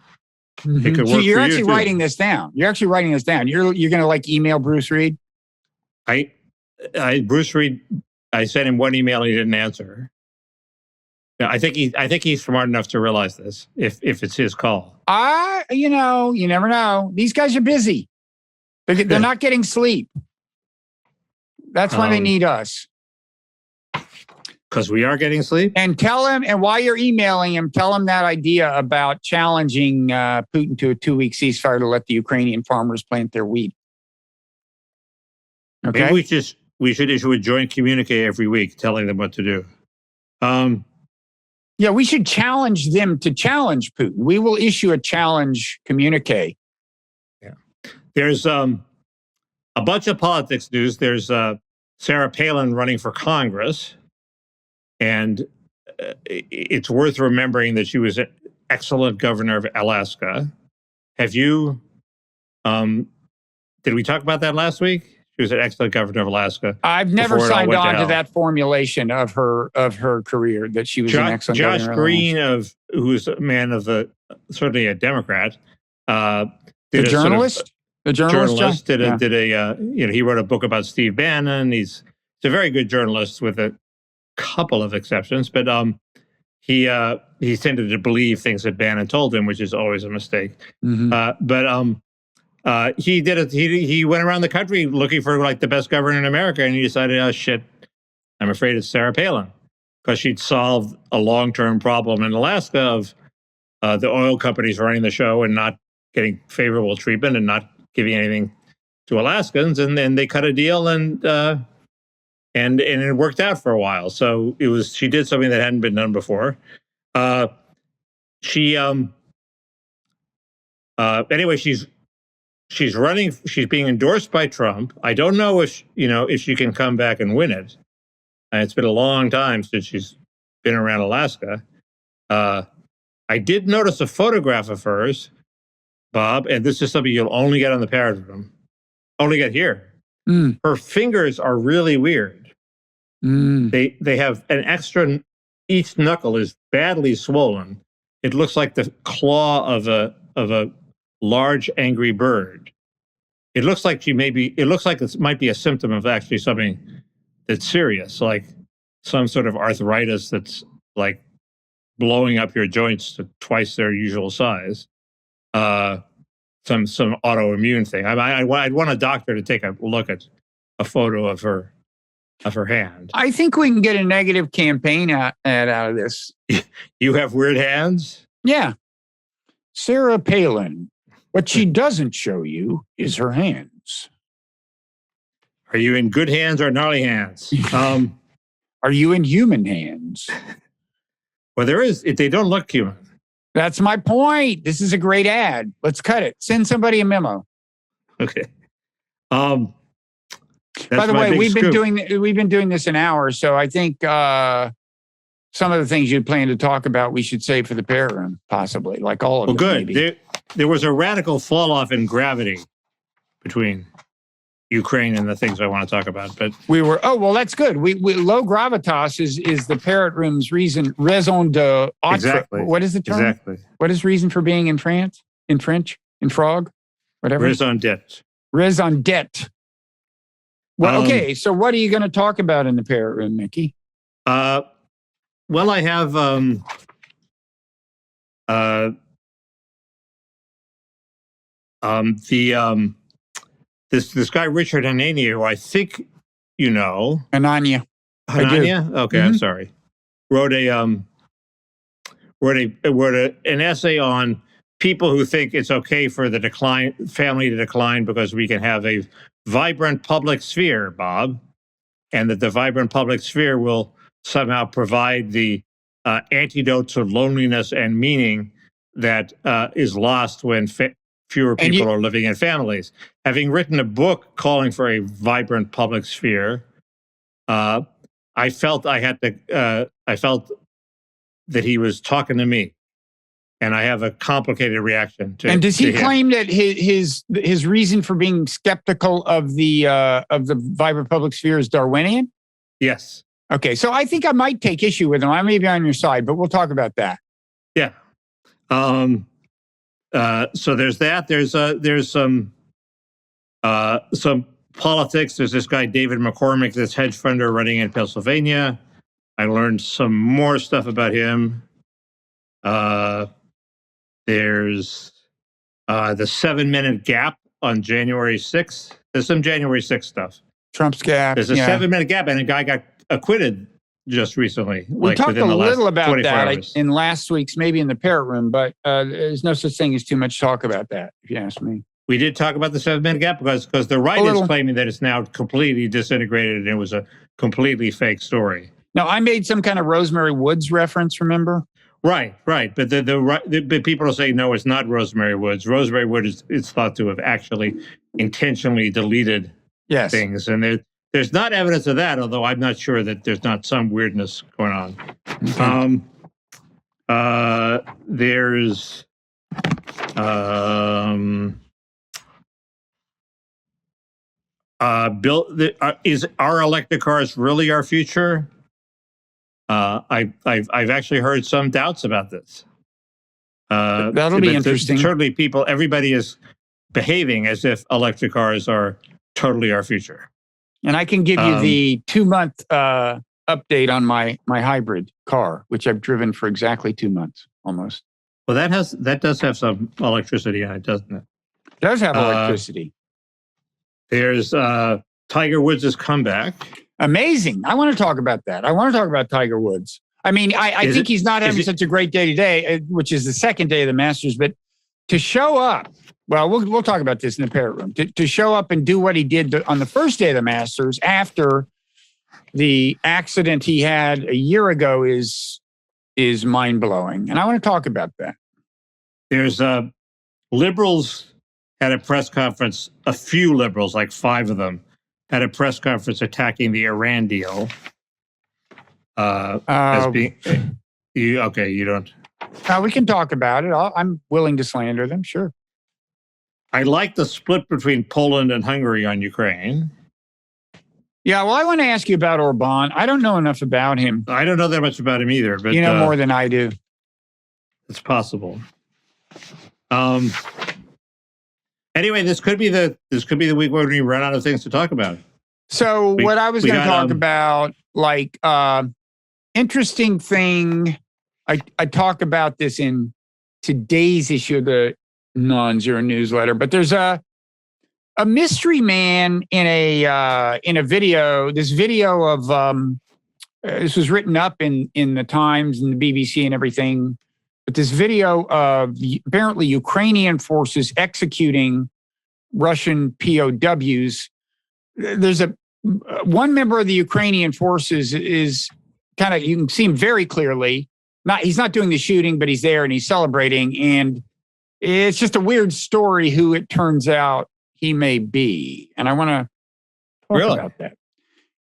it could work. So you're for actually you writing this down. You're going to email Bruce Reed. Bruce Reed. I sent him one email and he didn't answer. I think he's smart enough to realize this. If it's his call. You never know. These guys are busy. They're not getting sleep. That's why they need us. Because we are getting sleep. And tell him, and while you're emailing him, tell him that idea about challenging Putin to a 2-week ceasefire to let the Ukrainian farmers plant their wheat. Okay. Maybe we should issue a joint communique every week telling them what to do. Yeah, we should challenge them to challenge Putin. We will issue a challenge communique. Yeah. There's a bunch of politics news. There's Sarah Palin running for Congress. And it's worth remembering that she was an excellent governor of Alaska. Have you, did we talk about that last week? She was an excellent governor of Alaska. I've never signed on to that formulation of her career, that she was an excellent governor. Josh Green, who's a man of certainly a Democrat. The journalist? He wrote a book about Steve Bannon. He's a very good journalist with a couple of exceptions, but he tended to believe things that Bannon told him, which is always a mistake. Mm-hmm. He did it. He went around the country looking for like the best governor in America, and he decided, oh shit, I'm afraid it's Sarah Palin, because she'd solved a long-term problem in Alaska of the oil companies running the show and not getting favorable treatment and not giving anything to Alaskans, and then they cut a deal and it worked out for a while. So she did something that hadn't been done before. Anyway, she's running. She's being endorsed by Trump. I don't know if she can come back and win it. It's been a long time since she's been around Alaska. I did notice a photograph of hers, Bob, and this is something you'll only get on the Parrot Room, only get here. Her fingers are really weird. They have an extra. Each knuckle is badly swollen. It looks like the claw of a large angry bird. It looks like it might be a symptom of actually something that's serious, like some sort of arthritis that's like blowing up your joints to twice their usual size. Some autoimmune thing. I'd want a doctor to take a look at a photo of her hand. I think we can get a negative campaign ad out of this. You have weird hands? Yeah. Sarah Palin. What she doesn't show you is her hands. Are you in good hands or gnarly hands? Are you in human hands? Well, they don't look human. That's my point. This is a great ad. Let's cut it. Send somebody a memo. Okay. By the way, we've been doing this an hour, so I think some of the things you plan to talk about we should save for the Parrot Room, possibly, like all of them. Good. Maybe. There was a radical fall off in gravity between Ukraine and the things I want to talk about, but that's good. We low gravitas is the Parrot Room's raison d'etre. Exactly. What is the term? Exactly. What is reason for being in France? In French? In frog? Whatever. Raison d'etre. Raison d'etre. Well, okay. So what are you going to talk about in the Parrot Room, Mickey? Well, I have this guy Richard Hanania, who I think you know. Hanania. Okay, I'm sorry. Wrote an essay on people who think it's okay for the family to decline because we can have a vibrant public sphere, Bob, and that the vibrant public sphere will somehow provide the antidote to loneliness and meaning that is lost when fewer people are living in families. Having written a book calling for a vibrant public sphere, I felt that he was talking to me, and I have a complicated reaction to. And does he him. claim that his reason for being skeptical of the vibrant public sphere is Darwinian? Yes. Okay, so I think I might take issue with him. I may be on your side, but we'll talk about that. Yeah. So there's that. There's some politics. There's this guy David McCormick, this hedge funder running in Pennsylvania. I learned some more stuff about him. There's the 7-minute gap on January 6th. There's some January 6th stuff. Trump's gap. There's a 7-minute gap, and a guy got acquitted just recently. We talked a little about that in last week's, maybe in the Parrot Room, but there's no such thing as too much talk about that, if you ask me. We did talk about the 7-minute gap because the right is claiming that it's now completely disintegrated and it was a completely fake story. Now, I made some kind of Rosemary Woods reference, remember? Right. But the people are saying, no, it's not Rosemary Woods. Rosemary Woods is thought to have actually intentionally deleted things. And there's not evidence of that, although I'm not sure that there's not some weirdness going on. Okay. There's is our electric cars really our future? I've actually heard some doubts about this. That'll be interesting. Certainly, everybody is behaving as if electric cars are totally our future. And I can give you the 2-month update on my hybrid car, which I've driven for exactly 2 months almost. Well, that does have some electricity in it, doesn't it? It does have electricity. There's Tiger Woods' comeback. Amazing. I want to talk about that. I want to talk about Tiger Woods. I mean, I think he's not having such a great day today, which is the second day of the Masters, but to show up, well, we'll talk about this in the Parrot Room, to show up and do what he did on the first day of the Masters after the accident he had a year ago is mind-blowing. And I want to talk about that. There's liberals had a press conference, a few liberals, like 5 of them, had a press conference attacking the Iran deal. As being, you don't. We can talk about it. I'm willing to slander them, sure. I like the split between Poland and Hungary on Ukraine. Yeah, well, I want to ask you about Orban. I don't know enough about him. I don't know that much about him either, but you know more than I do. It's possible. Anyway, this could be the week where we run out of things to talk about. So what I was going to talk about, like, interesting thing, I talk about this in today's issue of the Non-Zero newsletter, but there's a mystery man in a video. This video of this was written up in the Times and the BBC and everything. But this video of apparently Ukrainian forces executing Russian POWs. There's one member of the Ukrainian forces is kind of, you can see him very clearly. He's not doing the shooting, but he's there and he's celebrating. And it's just a weird story who it turns out he may be. And I want to talk about that.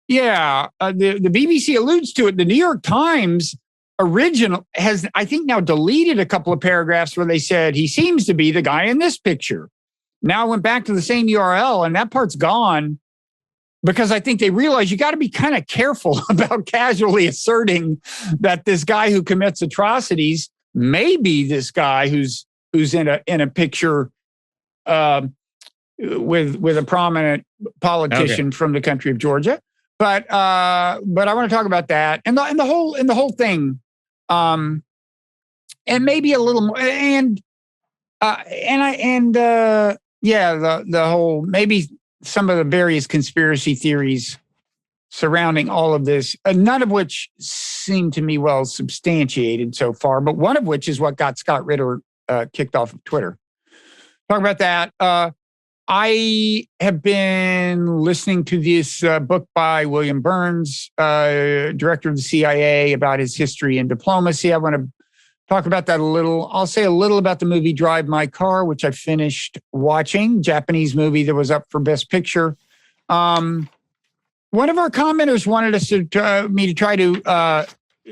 Yeah, the BBC alludes to it. The New York Times original has, I think, now deleted a couple of paragraphs where they said he seems to be the guy in this picture. Now I went back to the same URL and that part's gone because I think they realize you got to be kind of careful about casually asserting that this guy who commits atrocities may be this guy who's in a picture. with a prominent politician from the country of Georgia. But I want to talk about that and the whole thing, and maybe a little more, the whole, maybe some of the various conspiracy theories surrounding all of this, none of which seem to me well substantiated so far, but one of which is what got Scott Ritter kicked off of Twitter. Talk about that. I have been listening to this book by William Burns, director of the CIA, about his history and diplomacy. I want to talk about that a little. I'll say a little about the movie Drive My Car, which I finished watching, Japanese movie that was up for Best Picture. One of our commenters wanted us me to try to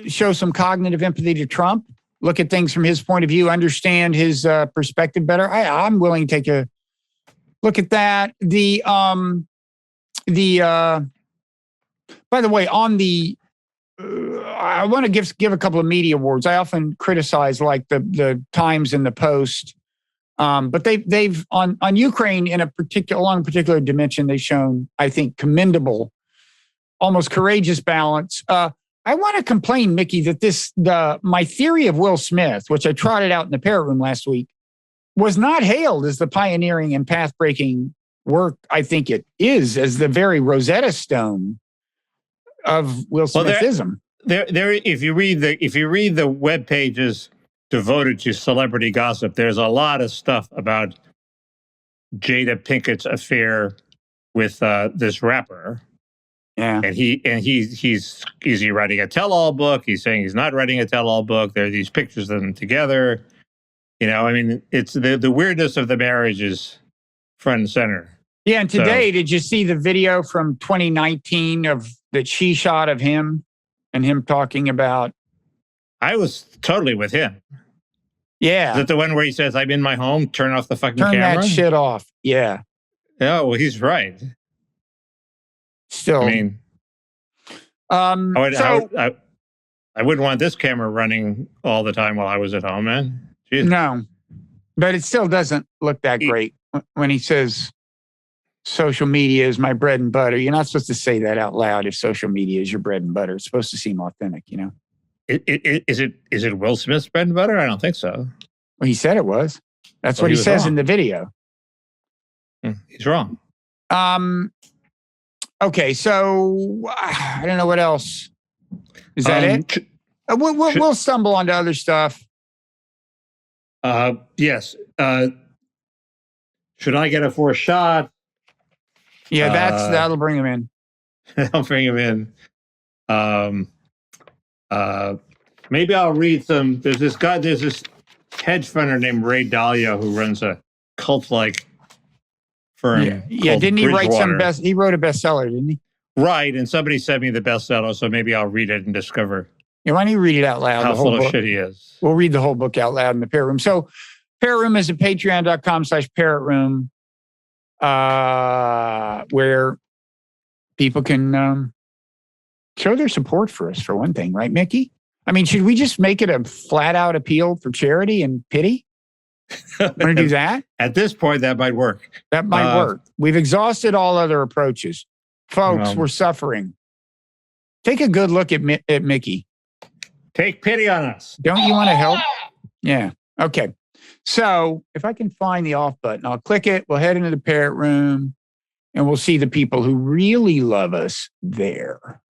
show some cognitive empathy to Trump, look at things from his point of view, understand his perspective better. I'm willing to take a look at that. By the way, on the I want to give a couple of media awards. I often criticize like the Times and the Post, but they've on Ukraine along a particular dimension, they've shown, I think, commendable, almost courageous balance. I want to complain, Mickey, that my theory of Will Smith, which I trotted out in the Parrot Room last week, was not hailed as the pioneering and path-breaking work I think it is, as the very Rosetta Stone of Will Smithism. If you read the web pages devoted to celebrity gossip, there's a lot of stuff about Jada Pinkett's affair with this rapper. Yeah, and is he writing a tell-all book? He's saying he's not writing a tell-all book. There are these pictures of them together. I mean, it's the weirdness of the marriage is front and center. Yeah, and today, did you see the video from 2019 that she shot of him and him talking about? I was totally with him. Yeah. Is that the one where he says, "I'm in my home, turn off the fucking camera"? Turn that shit off. Yeah. Yeah, well, he's right. Still, I mean, I wouldn't want this camera running all the time while I was at home, man. Jeez. No, but it still doesn't look that great when he says social media is my bread and butter. You're not supposed to say that out loud if social media is your bread and butter. It's supposed to seem authentic, Is it Will Smith's bread and butter? I don't think so. Well, he said it was. That's what he says wrong in the video. He's wrong. Okay, so I don't know what else. Is that it? We'll stumble onto other stuff. Yes. Should I get a fourth shot? Yeah, that'll bring him in. That'll bring him in. Maybe I'll read some. There's this hedge funder named Ray Dalio who runs a cult-like firm. Yeah. Didn't he write he wrote a bestseller, didn't he? Right, and somebody sent me the bestseller, so maybe I'll read it and discover. Yeah, why don't you read it out loud? How full of shit he is. We'll read the whole book out loud in the Parrot Room. So Parrot Room is at patreon.com/Parrot Room, where people can show their support for us, for one thing, right, Mickey? I mean, should we just make it a flat-out appeal for charity and pity? Want to do that? At this point, that might work. That might work. We've exhausted all other approaches. Folks, we're suffering. Take a good look at Mickey. Take pity on us. Don't you want to help? Yeah. Okay. So if I can find the off button, I'll click it. We'll head into the Parrot Room and we'll see the people who really love us there.